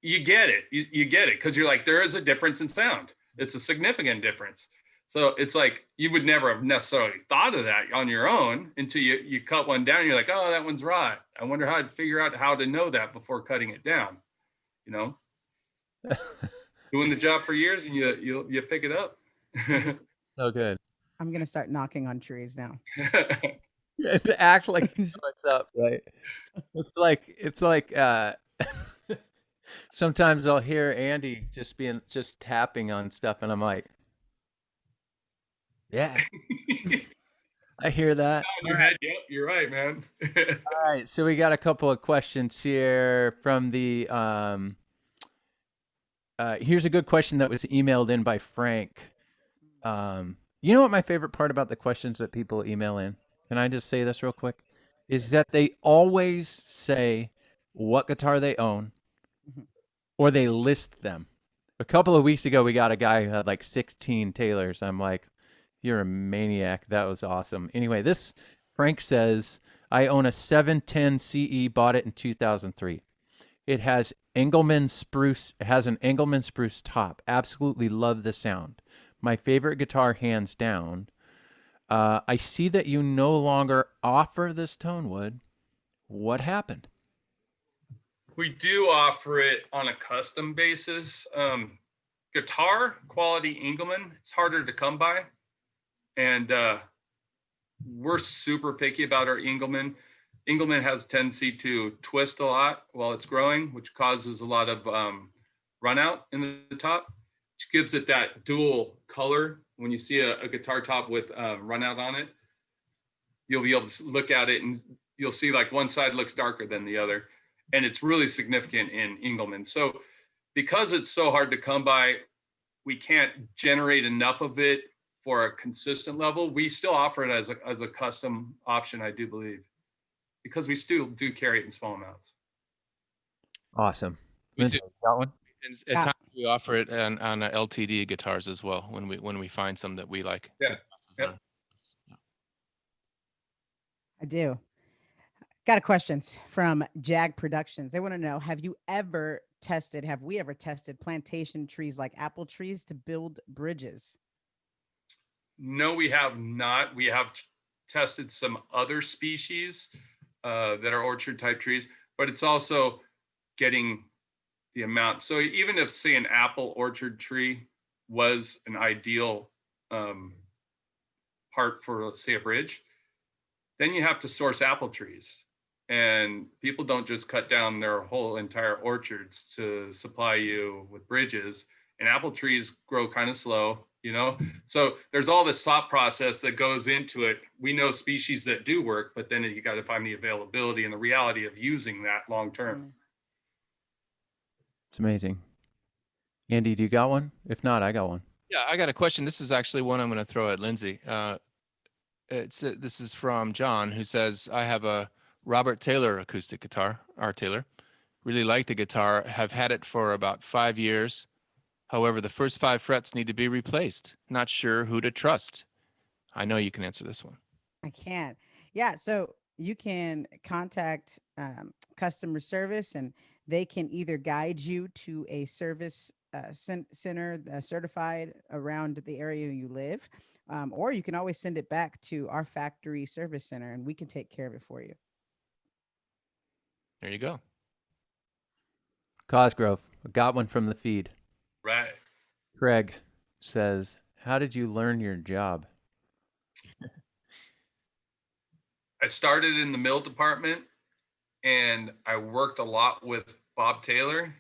Speaker 4: You get it. You get it, because you're like, there is a difference in sound. It's a significant difference. So it's like, you would never have necessarily thought of that on your own until you cut one down. And you're like, oh, that one's rot. I wonder how I'd figure out how to know that before cutting it down. Doing the job for years, and you pick it up.
Speaker 1: So good.
Speaker 2: I'm going to start knocking on trees now.
Speaker 1: To act like what's up, right? It's like Sometimes I'll hear Andy just tapping on stuff, and I'm like, yeah, I hear that.
Speaker 4: In your head, yep, you're right, man.
Speaker 1: All right, so we got a couple of questions here from the here's a good question that was emailed in by Frank. You know what my favorite part about the questions that people email in? Can I just say this real quick? Is that they always say what guitar they own
Speaker 2: Mhm.
Speaker 1: or they list them. A couple of weeks ago, we got a guy who had like 16 Taylors. I'm like, you're a maniac. That was awesome. Anyway, this Frank says, I own a 710 CE, bought it in 2003. It has Engelmann spruce. It has an Engelmann spruce top. Absolutely love the sound. My favorite guitar, hands down. I see that you no longer offer this Tonewood. What happened?
Speaker 4: We do offer it on a custom basis. Guitar quality Engelmann, it's harder to come by. And we're super picky about our Engelmann. Engelmann has a tendency to twist a lot while it's growing, which causes a lot of run out in the top, which gives it that dual color. When you see a guitar top with run out on it, you'll be able to look at it and you'll see like one side looks darker than the other. And it's really significant in Engelmann. So because it's so hard to come by, we can't generate enough of it for a consistent level. We still offer it as a custom option, I do believe, because we still do carry it in small amounts.
Speaker 1: Awesome.
Speaker 5: We
Speaker 1: Lindsay,
Speaker 5: do.
Speaker 1: got one?
Speaker 5: And
Speaker 2: Yeah.
Speaker 5: at times we offer it on LTD guitars as well when we find some that we like.
Speaker 4: Yeah.
Speaker 5: The classes
Speaker 4: Yep.
Speaker 5: are-
Speaker 2: I do. Got a questions from Jag Productions. They want to know, have we ever tested plantation trees like apple trees to build bridges?
Speaker 4: No, we have not. We have tested some other species that are orchard type trees, but it's also getting the amount. So even if, say, an apple orchard tree was an ideal part for, let's say, a bridge, then you have to source apple trees. And people don't just cut down their whole entire orchards to supply you with bridges. And apple trees grow kind of slow, you know? So there's all this thought process that goes into it. We know species that do work, but then you got to find the availability and the reality of using that long term.
Speaker 1: It's amazing. Andy, do you got one? If not, I got one.
Speaker 5: Yeah, I got a question. This is actually one I'm going to throw at Lindsay. This is from John, who says, I have a Robert Taylor acoustic guitar, R. Taylor. Really like the guitar, have had it for about 5 years. However, the first 5 frets need to be replaced. Not sure who to trust. I know you can answer this one.
Speaker 2: I can. Yeah. So you can contact customer service and they can either guide you to a service center certified around the area you live, or you can always send it back to our factory service center and we can take care of it for you.
Speaker 5: There you go.
Speaker 1: Cosgrove, I got one from the feed.
Speaker 4: Right.
Speaker 1: Craig says, how did you learn your job?
Speaker 4: I started in the mill department and I worked a lot with Bob Taylor.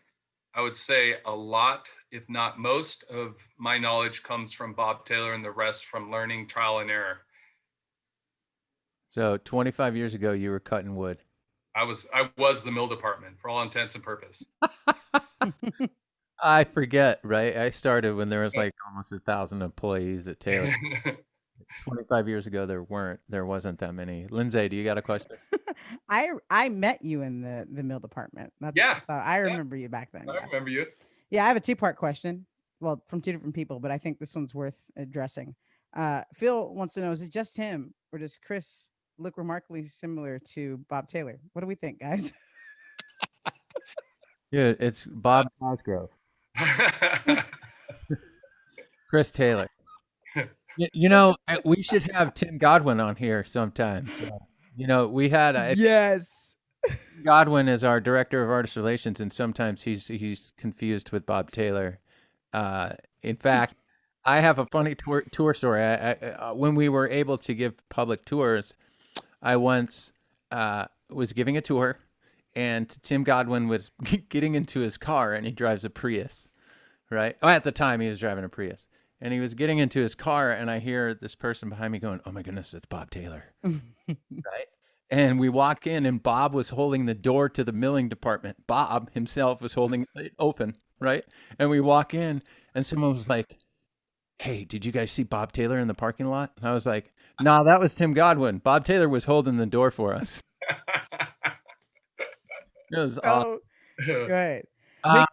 Speaker 4: I would say a lot, if not most, of my knowledge comes from Bob Taylor and the rest from learning trial and error.
Speaker 1: So 25 years ago, you were cutting wood.
Speaker 4: I was the mill department for all intents and purpose.
Speaker 1: I forget, right? I started when there was like almost 1,000 employees at Taylor. 25 years ago, there wasn't that many. Lindsay, do you got a question?
Speaker 2: I met you in the mill department.
Speaker 4: Yeah.
Speaker 2: So I remember you back then.
Speaker 4: I
Speaker 2: Yeah.
Speaker 4: remember you.
Speaker 2: Yeah, I have a 2-part question. Well, from 2 different people, but I think this one's worth addressing. Phil wants to know, is it just him or does Chris look remarkably similar to Bob Taylor? What do we think, guys?
Speaker 1: Dude, it's Bob Cosgrove. Chris Taylor. You know, we should have Tim Godwin on here sometimes. You know, we had
Speaker 2: Yes.
Speaker 1: Godwin is our director of artist relations, and sometimes he's confused with Bob Taylor. In fact, I have a funny tour story. When we were able to give public tours, I once was giving a tour, and Tim Godwin was getting into his car, and he drives a Prius, right? Oh, at the time he was driving a Prius, and he was getting into his car, and I hear this person behind me going, "Oh my goodness, it's Bob Taylor," right? And we walk in, and Bob was holding the door to the milling department. Bob himself was holding it open, right? And we walk in, and someone was like, "Hey, did you guys see Bob Taylor in the parking lot?" And I was like, "Nah, that was Tim Godwin. Bob Taylor was holding the door for us." It was awesome.
Speaker 2: Oh, good.
Speaker 1: Uh,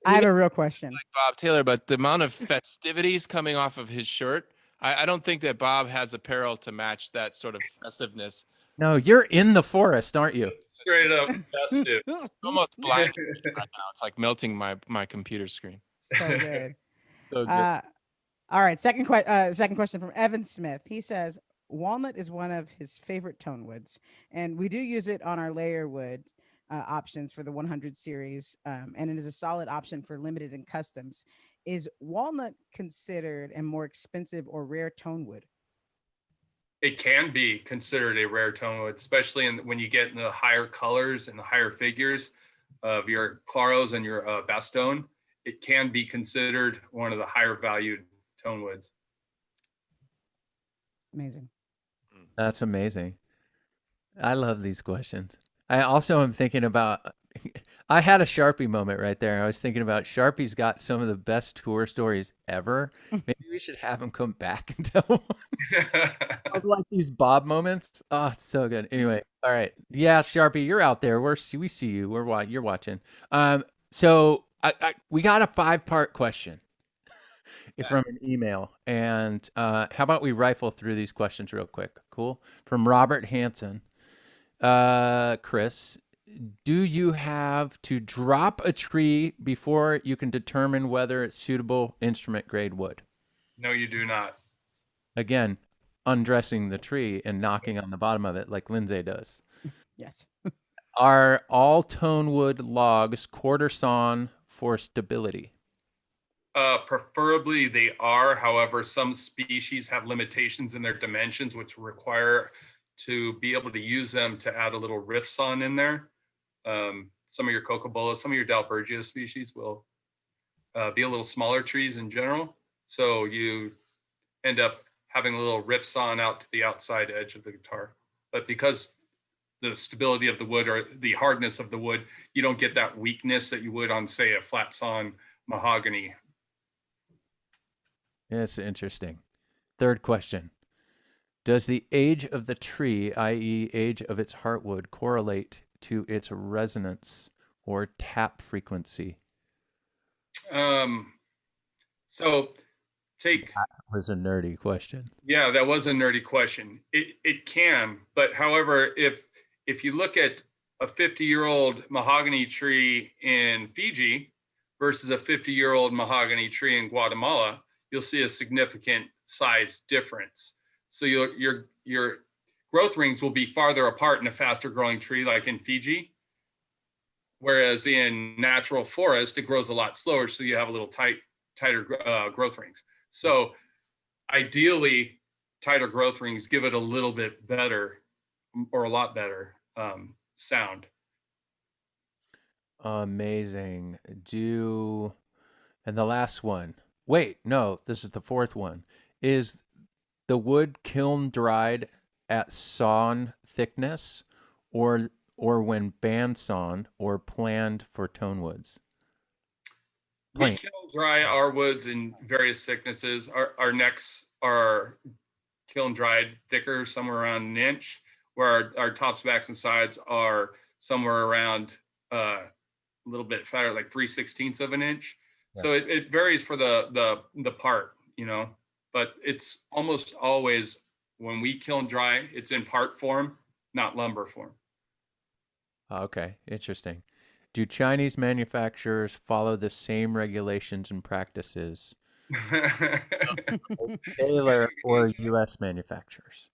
Speaker 2: I have a real question.
Speaker 5: Like Bob Taylor, but the amount of festivities coming off of his shirt, I don't think that Bob has apparel to match that sort of festiveness.
Speaker 1: no, you're in the forest, aren't you?
Speaker 4: Straight up festive.
Speaker 5: Almost blinding me right now. It's like melting my computer screen.
Speaker 2: So good.
Speaker 1: So good.
Speaker 2: All right. Second question from Evan Smith. He says walnut is one of his favorite tone woods, and we do use it on our layer wood options for the 100 series, and it is a solid option for limited and customs. Is walnut considered a more expensive or rare tone wood?
Speaker 4: It can be considered a rare tone wood, especially when you get in the higher colors and the higher figures of your claros and your Bastogne. It can be considered one of the higher valued tone woods.
Speaker 2: Amazing.
Speaker 1: That's amazing. I love these questions. I also am thinking about, I had a Sharpie moment right there. I was thinking about Sharpie's got some of the best tour stories ever. Maybe we should have him come back and tell one of like these Bob moments. Oh, it's so good. Anyway, all right. Yeah, Sharpie, you're out there. We see you. You're watching. So we got a 5-part question from an email. And how about we rifle through these questions real quick? Cool. From Robert Hansen. Chris, do you have to drop a tree before you can determine whether it's suitable instrument grade wood?
Speaker 4: No, you do not.
Speaker 1: Again, undressing the tree and knocking on the bottom of it like Lindsay does.
Speaker 2: Yes.
Speaker 1: Are all tonewood logs quarter sawn for stability?
Speaker 4: Preferably they are. However, some species have limitations in their dimensions, which require to be able to use them to add a little riff sawn in there. Some of your cocobolas, some of your Dalbergia species will be a little smaller trees in general. So you end up having a little riff sawn out to the outside edge of the guitar. But because the stability of the wood or the hardness of the wood, you don't get that weakness that you would on, say, a flat sawn mahogany.
Speaker 1: It's interesting. Third question. Does the age of the tree, i.e. age of its heartwood, correlate to its resonance or tap frequency?
Speaker 4: So take...
Speaker 1: That was a nerdy question.
Speaker 4: Yeah, that was a nerdy question. It can, but however, if you look at a 50-year-old mahogany tree in Fiji versus a 50-year-old mahogany tree in Guatemala, you'll see a significant size difference. So your growth rings will be farther apart in a faster growing tree like in Fiji, whereas in natural forest, it grows a lot slower. So you have a little tighter growth rings. So ideally, tighter growth rings give it a little bit better or a lot better sound.
Speaker 1: Amazing. And the last one. Wait, no, this is the fourth one. Is the wood kiln dried at sawn thickness or when band sawn or planned for tone woods?
Speaker 4: We kiln dry our woods in various thicknesses. Our necks are kiln dried thicker, somewhere around an inch, where our tops, backs, and sides are somewhere around a little bit fatter, like 3/16 of an inch. Yeah. So it varies for the part, you know, but it's almost always when we kiln dry, it's in part form, not lumber form.
Speaker 1: Okay, interesting. Do Chinese manufacturers follow the same regulations and practices as Taylor or U.S. manufacturers?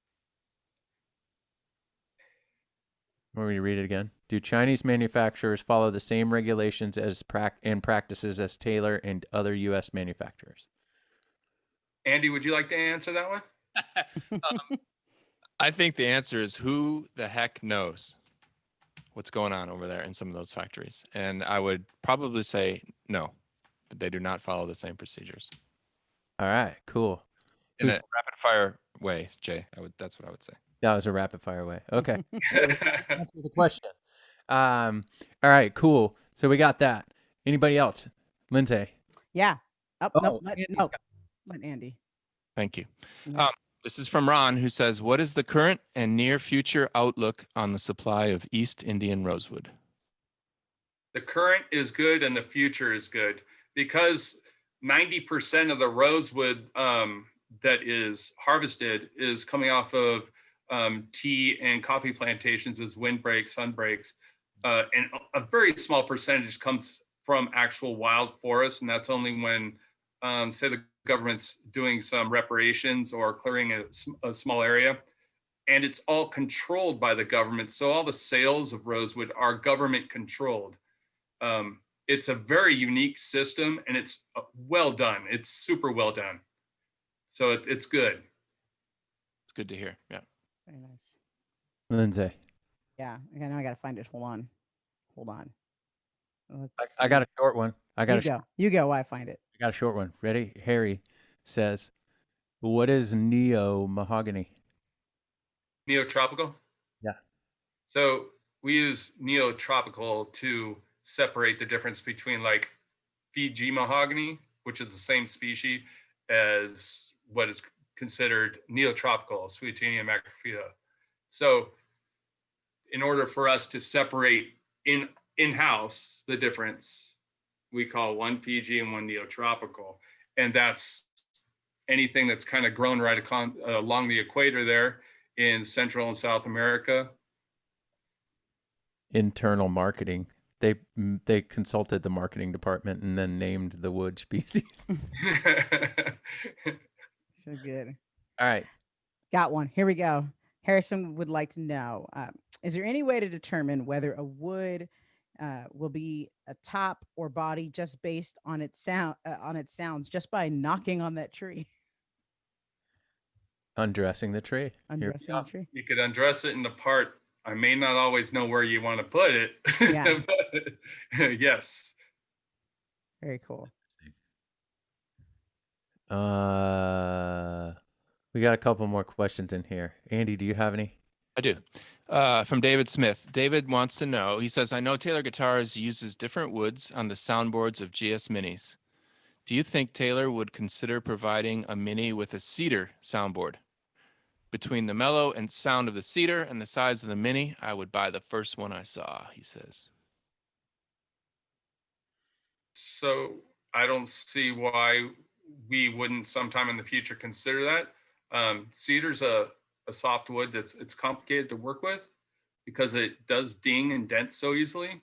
Speaker 1: Let me read it again. Do Chinese manufacturers follow the same regulations and practices as Taylor and other U.S. manufacturers?
Speaker 4: Andy, would you like to answer that one?
Speaker 5: I think the answer is who the heck knows what's going on over there in some of those factories. And I would probably say no, that they do not follow the same procedures.
Speaker 1: All right, cool.
Speaker 5: In a rapid fire way, Jay. That's what I would say.
Speaker 1: That was a rapid fire way. Okay. Answer the question. All right, cool. So we got that. Anybody else? Lindsay.
Speaker 2: Yeah.
Speaker 1: Oh,
Speaker 2: Let Andy.
Speaker 5: Thank you.
Speaker 2: Yeah.
Speaker 5: This is from Ron, who says, what is the current and near future outlook on the supply of East Indian rosewood?
Speaker 4: The current is good and the future is good because 90% of the rosewood that is harvested is coming off of tea and coffee plantations as windbreaks, sunbreaks, and a very small percentage comes from actual wild forests, and that's only when, say, the government's doing some reparations or clearing a small area, and it's all controlled by the government. So all the sales of rosewood are government controlled. It's a very unique system, and it's well done. It's super well done. So it's good.
Speaker 5: It's good to hear. Yeah.
Speaker 2: Very nice.
Speaker 1: Lindsay.
Speaker 2: Yeah. Okay, now I got to find it. Hold on.
Speaker 1: I got a short one.
Speaker 2: You go. I find it.
Speaker 1: I got a short one. Ready? Harry says, what is neo mahogany?
Speaker 4: Neotropical?
Speaker 1: Yeah.
Speaker 4: So we use neotropical to separate the difference between like Fiji mahogany, which is the same species as what is considered neotropical, Sweetenia macrophylla. So in order for us to separate in-house the difference, we call one Fiji and one neotropical. And that's anything that's kind of grown right along the equator there in Central and South America.
Speaker 1: Internal marketing. They consulted the marketing department and then named the wood species.
Speaker 2: So good.
Speaker 1: All right.
Speaker 2: Got one. Here we go. Harrison would like to know, is there any way to determine whether a wood will be a top or body just based on its sounds just by knocking on that tree?
Speaker 1: Undressing the tree.
Speaker 2: Undressing the tree.
Speaker 4: You could undress it in the part. I may not always know where you want to put it.
Speaker 2: Yeah.
Speaker 4: But, yes.
Speaker 2: Very cool.
Speaker 1: We got a couple more questions in here. Andy, do you have any?
Speaker 5: I do. From David Smith. David wants to know, he says, I know Taylor Guitars uses different woods on the soundboards of GS Minis. Do you think Taylor would consider providing a Mini with a cedar soundboard? Between the mellow and sound of the cedar and the size of the Mini, I would buy the first one I saw, he says.
Speaker 4: So I don't see why we wouldn't sometime in the future consider that. Cedar's a soft wood it's complicated to work with because it does ding and dent so easily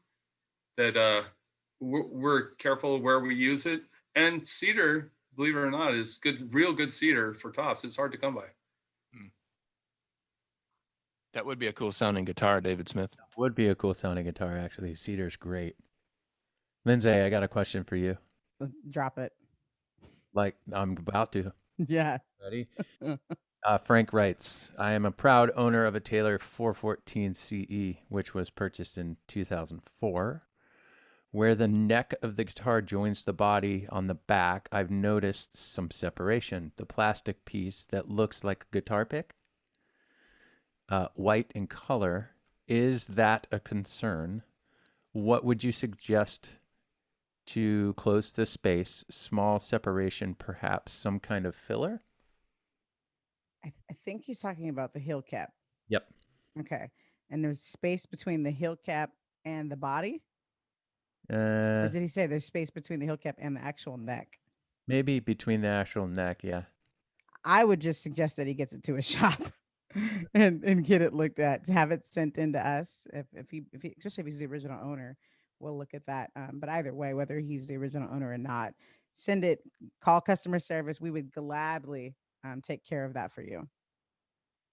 Speaker 4: that we're careful where we use it. And cedar, believe it or not, is good, real good cedar for tops. It's hard to come by.
Speaker 5: That would be a cool sounding guitar, David Smith.
Speaker 1: Would be a cool sounding guitar, actually. Cedar's great. Lindsay, I got a question for you.
Speaker 2: Drop it.
Speaker 1: Like, I'm about to.
Speaker 2: Yeah.
Speaker 1: Ready? Frank writes, I am a proud owner of a Taylor 414 CE, which was purchased in 2004. Where the neck of the guitar joins the body on the back, I've noticed some separation. The plastic piece that looks like a guitar pick, white in color, is that a concern? What would you suggest to close the space? Small separation, perhaps some kind of filler?
Speaker 2: I think he's talking about the heel cap.
Speaker 1: Yep.
Speaker 2: Okay. And there's space between the heel cap and the body? Or did he say there's space between the heel cap and the actual neck?
Speaker 1: Maybe between the actual neck, yeah.
Speaker 2: I would just suggest that he gets it to a shop and get it looked at, to have it sent in to us. If he especially if he's the original owner, we'll look at that. But either way, whether he's the original owner or not, send it, call customer service. We would gladly take care of that for you.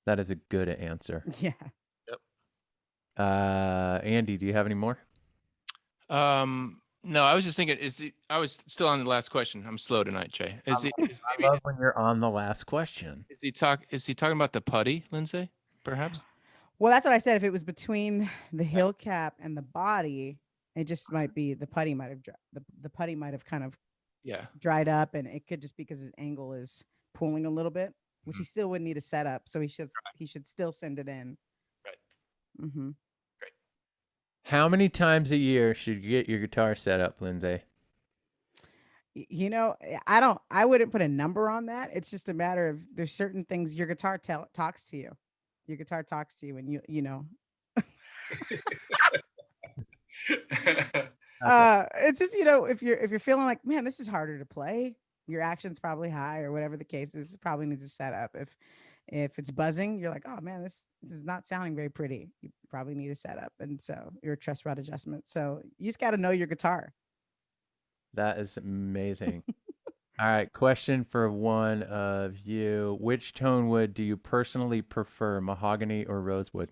Speaker 1: That is a good answer.
Speaker 2: Yeah.
Speaker 5: Yep.
Speaker 1: Andy, do you have any more?
Speaker 5: No, I was just thinking, I was still on the last question. I'm slow tonight, Jay.
Speaker 1: I love when you're on the last question.
Speaker 5: Is he talking about the putty, Lindsay, perhaps?
Speaker 2: Well, that's what I said. If it was between the heel cap and the body, it just might be the putty might have the putty might have kind of
Speaker 5: Yeah.
Speaker 2: dried up, and it could just because his angle is pulling a little bit, which he still would need a setup. So he should still send it in.
Speaker 5: Right.
Speaker 2: Mm-hmm.
Speaker 5: Great.
Speaker 1: How many times a year should you get your guitar set up, Lindsay?
Speaker 2: I wouldn't put a number on that. It's just a matter of there's certain things your guitar talks to you. Your guitar talks to you, and you know. It's just if you're feeling like, man, this is harder to play, your action's probably high or whatever the case is, probably needs a setup. If it's buzzing, you're like, oh man, this is not sounding very pretty. You probably need a setup, and so your truss rod adjustment. So you just got to know your guitar.
Speaker 1: That is amazing. All right, question for one of you. Which tone wood do you personally prefer, mahogany or rosewood?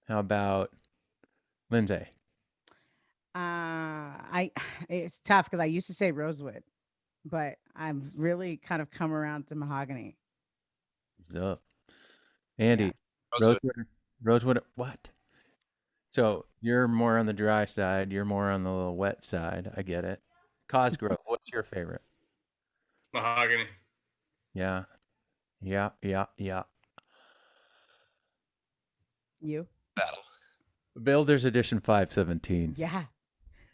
Speaker 1: How about Lindsay?
Speaker 2: It's tough because I used to say rosewood, but I've really kind of come around to mahogany.
Speaker 1: So, Andy,
Speaker 2: Yeah.
Speaker 1: rosewood, what? So you're more on the dry side. You're more on the little wet side. I get it. Cosgrove, what's your favorite?
Speaker 4: Mahogany.
Speaker 1: Yeah.
Speaker 2: You?
Speaker 5: Battle.
Speaker 1: Builder's Edition 517.
Speaker 2: Yeah.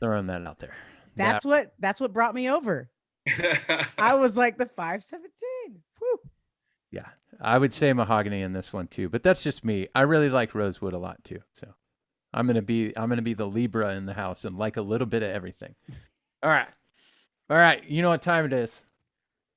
Speaker 1: Throwing that out there.
Speaker 2: That's what brought me over. I was like the 517. Whew.
Speaker 1: Yeah, I would say mahogany in this one too, but that's just me. I really like rosewood a lot too. So I'm gonna be the Libra in the house and like a little bit of everything. All right. You know what time it is?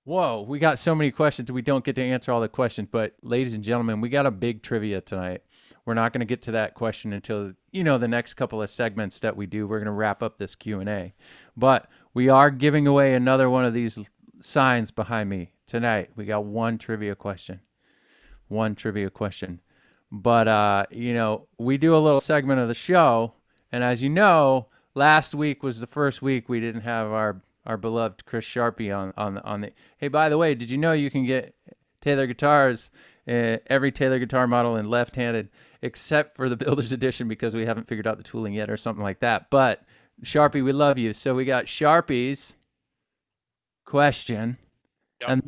Speaker 1: Whoa, we got so many questions. We don't get to answer all the questions, but ladies and gentlemen, we got a big trivia tonight. We're not going to get to that question until the next couple of segments that we do. We're going to wrap up this Q&A, but we are giving away another one of these signs behind me tonight. We got one trivia question, but we do a little segment of the show, and as you know, last week was the first week we didn't have our beloved Chris Sharpy on the. Hey, by the way, did you know you can get Taylor guitars, every Taylor guitar model in left-handed, except for the Builder's Edition because we haven't figured out the tooling yet or something like that. But Sharpy, we love you. So we got Sharpy's question,
Speaker 5: Yep.
Speaker 1: and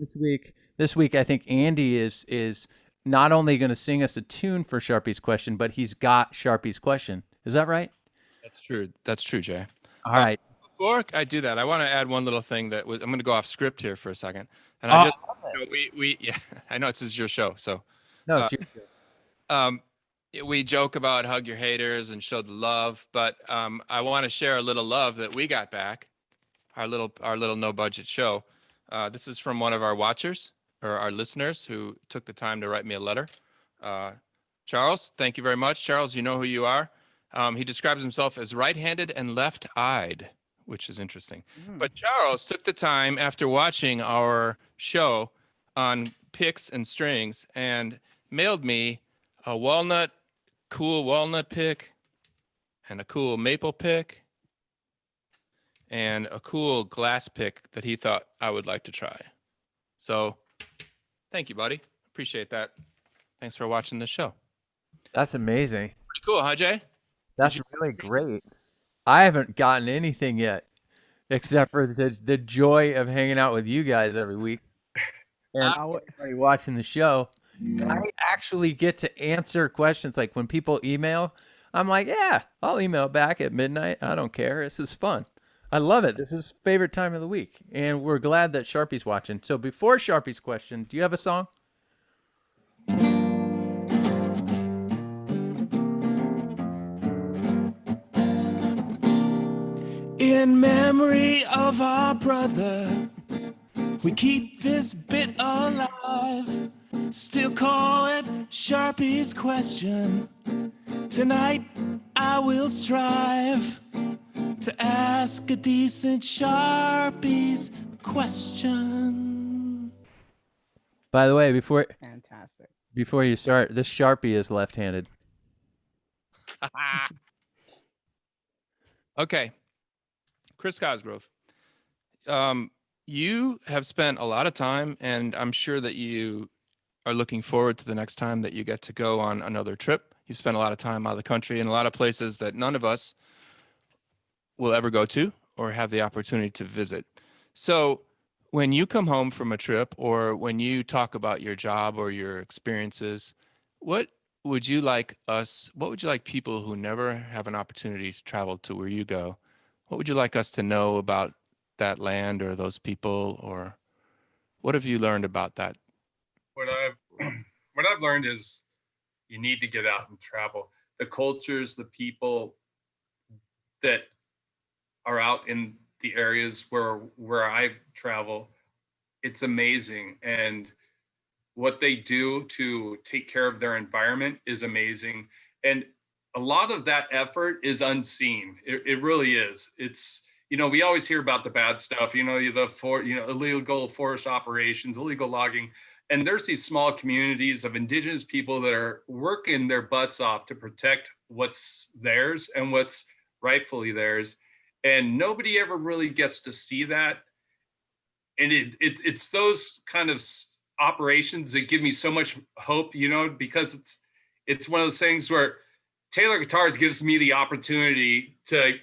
Speaker 1: this week I think Andy is not only going to sing us a tune for Sharpy's question, but he's got Sharpy's question. Is that right?
Speaker 5: That's true, Jay.
Speaker 1: All right.
Speaker 5: Before I do that, I want to add one little thing I'm going to go off script here for a second. And yeah, I know this is your show, so
Speaker 1: No, it's your
Speaker 5: we joke about hug your haters and show the love, but I want to share a little love that we got back, our little no budget show. This is from one of our watchers or our listeners who took the time to write me a letter. Charles, thank you very much. Charles, you know who you are. He describes himself as right-handed and left-eyed, which is interesting. But Charles took the time after watching our show on picks and strings and mailed me a cool walnut pick and a cool maple pick and a cool glass pick that he thought I would like to try. So thank you, buddy. Appreciate that. Thanks for watching the show.
Speaker 1: That's amazing.
Speaker 5: Pretty cool, huh, Jay?
Speaker 1: That's really great. I haven't gotten anything yet, except for the joy of hanging out with you guys every week and everybody watching the show. And I actually get to answer questions like when people email. I'm like, yeah, I'll email back at midnight. I don't care. This is fun. I love it. This is favorite time of the week, and we're glad that Sharpy's watching. So before Sharpy's question, do you have a song?
Speaker 3: In memory of our brother, we keep this bit alive. Still call it Sharpy's question. Tonight I will strive to ask a decent Sharpy's question.
Speaker 1: By the way,
Speaker 2: Fantastic.
Speaker 1: before you start, this Sharpy is left-handed.
Speaker 5: Okay. Chris Cosgrove, you have spent a lot of time, and I'm sure that you are looking forward to the next time that you get to go on another trip. You've spent a lot of time out of the country in a lot of places that none of us will ever go to or have the opportunity to visit. So when you come home from a trip or when you talk about your job or your experiences, what would you like people who never have an opportunity to travel to where you go, what would you like us to know about that land or those people, or what have you learned about that?
Speaker 4: What I've learned is you need to get out and travel. The cultures, the people that are out in the areas where I travel, it's amazing. And what they do to take care of their environment is amazing. And a lot of that effort is unseen. It really is. It's, we always hear about the bad stuff, illegal forest operations, illegal logging. And there's these small communities of indigenous people that are working their butts off to protect what's theirs and what's rightfully theirs. And nobody ever really gets to see that. And it's those kind of operations that give me so much hope, because it's one of those things where Taylor Guitars gives me the opportunity to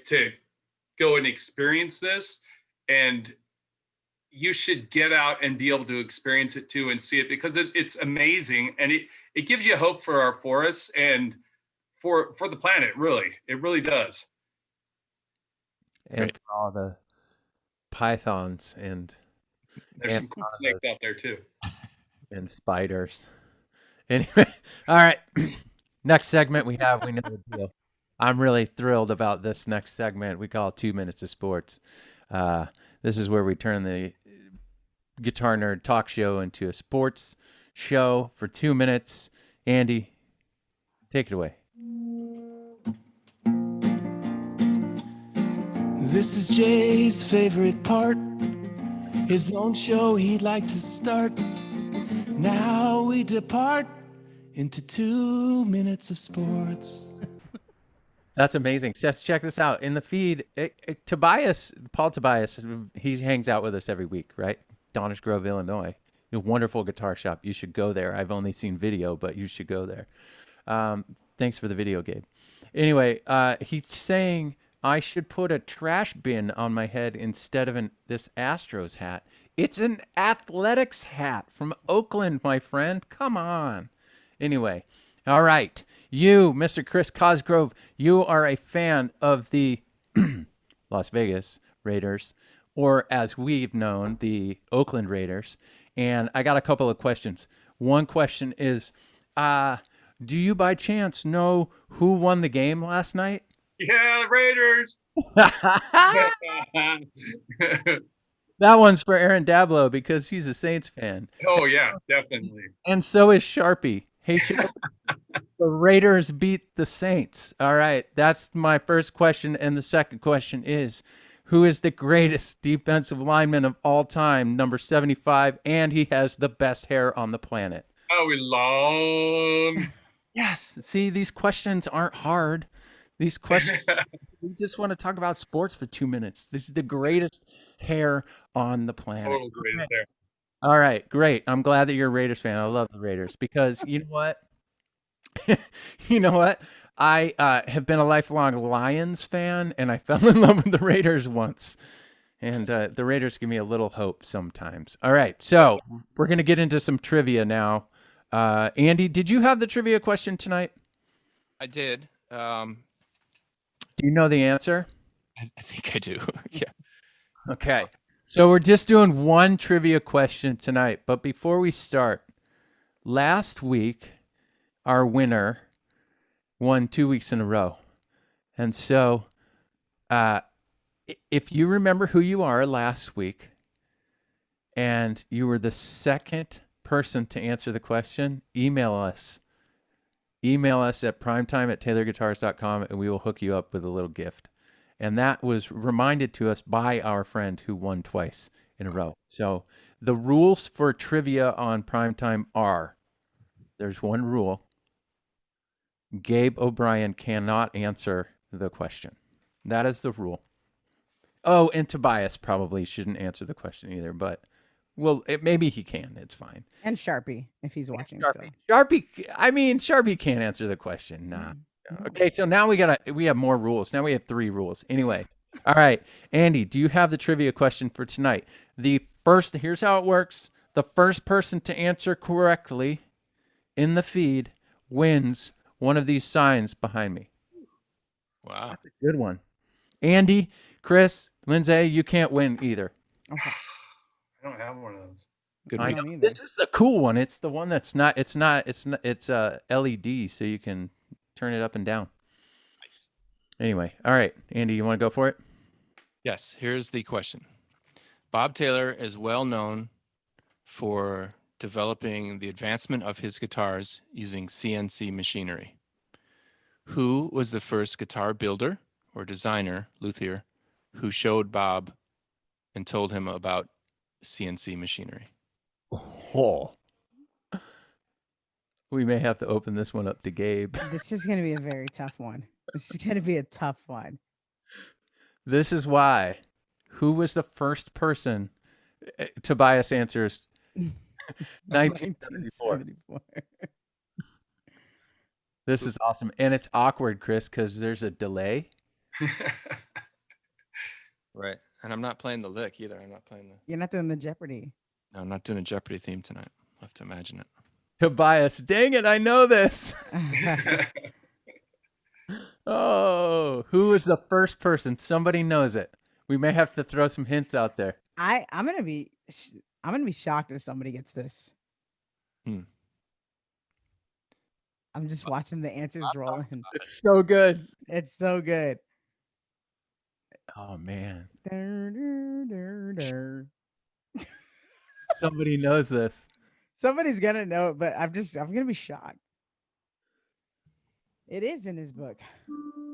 Speaker 4: go and experience this, and you should get out and be able to experience it too and see it, because it's amazing, and it gives you hope for our forests and for the planet. It really does.
Speaker 1: And for all the pythons and
Speaker 4: there's some cool snakes out there too,
Speaker 1: and spiders. Anyway, all right. Next segment we know the deal. I'm really thrilled about this next segment. We call it 2 Minutes of Sports. This is where we turn the Guitar Nerd Talk Show into a sports show for 2 minutes. Andy, take it away.
Speaker 3: This is Jay's favorite part, his own show he'd like to start. Now we depart into 2 minutes of sports.
Speaker 1: That's amazing. Check this out. In the feed, Paul Tobias, he hangs out with us every week, right? Downers Grove, Illinois. A wonderful guitar shop. You should go there. I've only seen video, but you should go there. Thanks for the video, Gabe. Anyway, he's saying I should put a trash bin on my head instead of this Astros hat. It's an athletics hat from Oakland, my friend. Come on. Anyway, all right. You, Mr. Chris Cosgrove, you are a fan of the Las Vegas Raiders, or as we've known, the Oakland Raiders. And I got a couple of questions. One question is, do you by chance know who won the game last night?
Speaker 4: Yeah, Raiders.
Speaker 1: That one's for Aaron Dablow because he's a Saints fan.
Speaker 4: Oh, yeah, definitely.
Speaker 1: And so is Sharpy. Hey, Sharpy, the Raiders beat the Saints. All right, that's my first question. And the second question is, who is the greatest defensive lineman of all time, number 75, and he has the best hair on the planet?
Speaker 4: Oh, long.
Speaker 1: Yes. See, these questions aren't hard. These questions, we just want to talk about sports for 2 minutes. This is the greatest hair on the planet.
Speaker 4: Total greatest hair.
Speaker 1: All right, great. I'm glad that you're a Raiders fan. I love the Raiders because you know what? You know what? I have been a lifelong Lions fan, and I fell in love with the Raiders once. And the Raiders give me a little hope sometimes. All right, so we're going to get into some trivia now. Andy, did you have the trivia question tonight?
Speaker 5: I did.
Speaker 1: Do you know the answer?
Speaker 5: I think I do. Yeah.
Speaker 1: Okay. So we're just doing one trivia question tonight. But before we start, last week, our winner won 2 weeks in a row. And so if you remember who you are last week, and you were the second person to answer the question, email us. Email us at primetime@taylorguitars.com, and we will hook you up with a little gift. And that was reminded to us by our friend who won twice in a row. So the rules for trivia on Primetime are, there's one rule. Gabe O'Brien cannot answer the question. That is the rule. Oh, and Tobias probably shouldn't answer the question either, but Well, maybe he can. It's fine.
Speaker 2: And Sharpy, if he's watching
Speaker 1: Sharpy.
Speaker 2: still.
Speaker 1: Sharpy. I mean, Sharpy can't answer the question. Nah. Okay, so now we have more rules. Now we have 3 rules. Anyway, all right, Andy, do you have the trivia question for tonight? Here's how it works. The first person to answer correctly in the feed wins one of these signs behind me.
Speaker 5: Wow.
Speaker 1: That's a good one. Andy, Chris, Lindsay, you can't win either.
Speaker 2: Okay.
Speaker 4: I don't have one of those.
Speaker 5: Good
Speaker 2: I
Speaker 5: week.
Speaker 2: don't either.
Speaker 1: This is the cool one. It's the one it's LED, so you can turn it up and down.
Speaker 5: Nice.
Speaker 1: Anyway, all right, Andy, you want to go for it?
Speaker 5: Yes, here's the question. Bob Taylor is well known for developing the advancement of his guitars using CNC machinery. Who was the first guitar builder or designer, luthier, who showed Bob and told him about CNC machinery?
Speaker 1: Oh. We may have to open this one up to Gabe.
Speaker 2: This is going to be a very tough one. This is going to be a tough one.
Speaker 1: This is why. Who was the first person? Tobias answers 1974.
Speaker 2: 1974.
Speaker 1: This is awesome. And it's awkward, Chris, because there's a delay.
Speaker 5: Right. And I'm not playing the lick either. I'm not playing the...
Speaker 2: You're not doing the Jeopardy.
Speaker 5: No, I'm not doing a Jeopardy theme tonight. I'll have to imagine it.
Speaker 1: Tobias, dang it, I know this. Oh, who was the first person? Somebody knows it. We may have to throw some hints out there.
Speaker 2: I'm gonna be shocked if somebody gets this.
Speaker 5: Hmm.
Speaker 2: I'm just watching the answers roll in.
Speaker 1: It's so good.
Speaker 2: It's so good.
Speaker 1: Oh man,
Speaker 2: Dur, dur, dur, dur.
Speaker 1: somebody knows this.
Speaker 2: Somebody's gonna know it, but I'm gonna be shocked. It is in his book,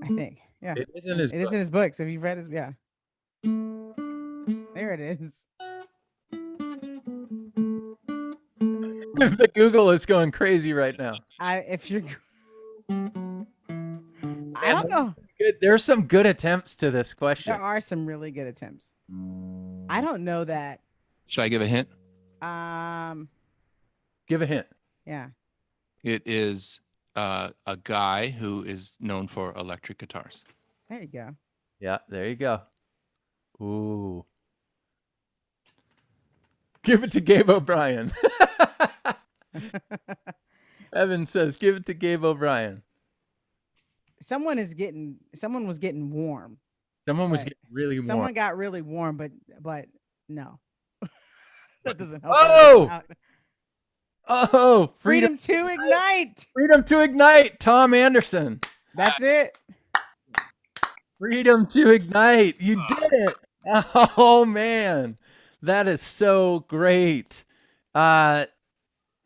Speaker 2: I think. Yeah,
Speaker 1: It is in his
Speaker 2: it is
Speaker 1: book.
Speaker 2: in his book. So if you've read his, yeah, there it is.
Speaker 1: The Google is going crazy right now.
Speaker 2: If you're, I don't know.
Speaker 1: There's some good attempts to this question.
Speaker 2: There are some really good attempts. I don't know that.
Speaker 5: Should I give a hint?
Speaker 1: Give a hint.
Speaker 2: Yeah.
Speaker 5: It is a guy who is known for electric guitars.
Speaker 2: There you go.
Speaker 1: Yeah, there you go. Ooh. Give it to Gabe O'Brien. Evan says, give it to Gabe O'Brien.
Speaker 2: Someone was getting warm.
Speaker 1: Someone was
Speaker 2: Right.
Speaker 1: getting really warm.
Speaker 2: Someone got really warm, but no. That doesn't help.
Speaker 1: Oh!
Speaker 2: anyone out.
Speaker 1: Oh,
Speaker 2: Freedom to ignite.
Speaker 1: Freedom to ignite. Tom Anderson.
Speaker 2: That's it.
Speaker 1: Freedom to ignite. You did it. Oh man. That is so great.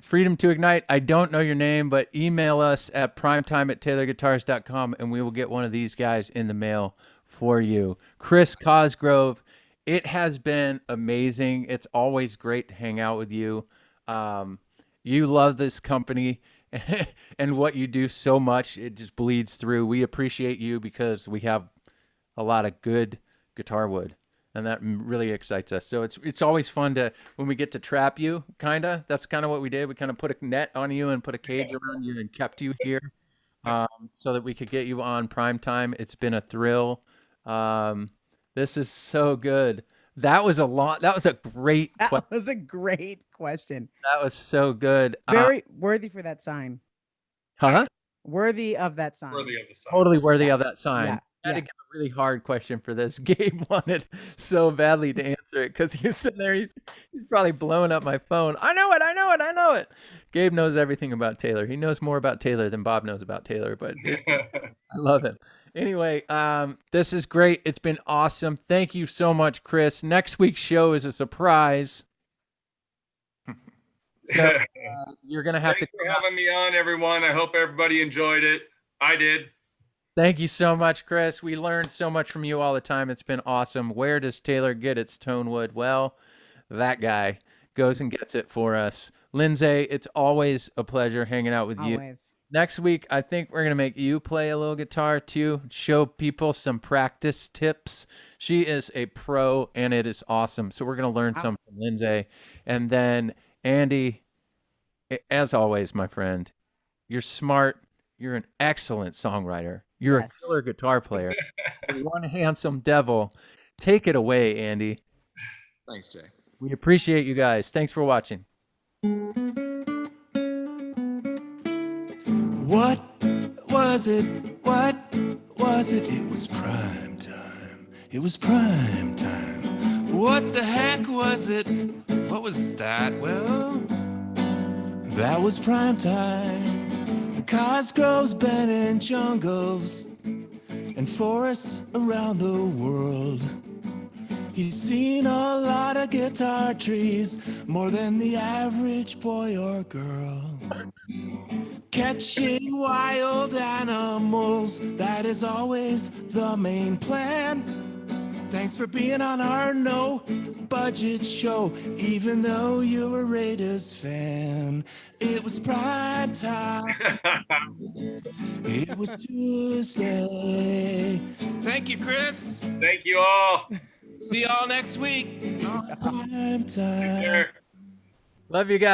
Speaker 1: Freedom to ignite. I don't know your name, but email us at primetime@taylorguitars.com and we will get one of these guys in the mail for you. Chris Cosgrove, it has been amazing. It's always great to hang out with you. You love this company and what you do so much. It just bleeds through. We appreciate you because we have a lot of good guitar wood, and that really excites us. So it's always fun when we get to trap you, that's kind of what we did. We kind of put a net on you and put a cage around you and kept you here so that we could get you on Primetime. It's been a thrill. This is so good. That was a great
Speaker 2: That
Speaker 1: question.
Speaker 2: was a great question.
Speaker 1: That was so good.
Speaker 2: Very worthy for that sign.
Speaker 1: Huh?
Speaker 2: Worthy of that sign.
Speaker 4: Worthy of the sign.
Speaker 1: Totally worthy of that sign.
Speaker 2: Yeah,
Speaker 1: I had to
Speaker 2: yeah.
Speaker 1: give a really hard question for this. Gabe wanted so badly to answer it because he was sitting there. He's probably blowing up my phone. I know it. Gabe knows everything about Taylor. He knows more about Taylor than Bob knows about Taylor, but I love him. Anyway, this is great. It's been awesome. Thank you so much, Chris. Next week's show is a surprise. So you're going to have
Speaker 4: Thanks
Speaker 1: to
Speaker 4: for
Speaker 1: come out.
Speaker 4: having me on, everyone. I hope everybody enjoyed it. I did.
Speaker 1: Thank you so much, Chris. We learned so much from you all the time. It's been awesome. Where does Taylor get its Tonewood? Well, that guy goes and gets it for us. Lindsay, it's always a pleasure hanging out with you.
Speaker 2: Always.
Speaker 1: Next week, I think we're gonna make you play a little guitar too. Show people some practice tips. She is a pro, and it is awesome. So we're gonna learn some from Lindsay, and then Andy, as always, my friend, you're smart. You're an excellent songwriter. You're
Speaker 2: Yes.
Speaker 1: a killer guitar player. One handsome devil. Take it away, Andy.
Speaker 5: Thanks, Jay.
Speaker 1: We appreciate you guys. Thanks for watching.
Speaker 3: What was it? What was it? It was prime time. It was prime time. What the heck was it?
Speaker 5: What was that?
Speaker 3: Well, that was prime time. Cosgrove's been in jungles and forests around the world. He's seen a lot of guitar trees, more than the average boy or girl. Catching wild animals, that is always the main plan. Thanks for being on our no budget show, even though you're a Raiders fan. It was prime time. It was Tuesday.
Speaker 5: Thank you, Chris.
Speaker 4: Thank you all.
Speaker 5: See y'all next week.
Speaker 3: Prime time.
Speaker 4: Sure.
Speaker 1: Love you guys.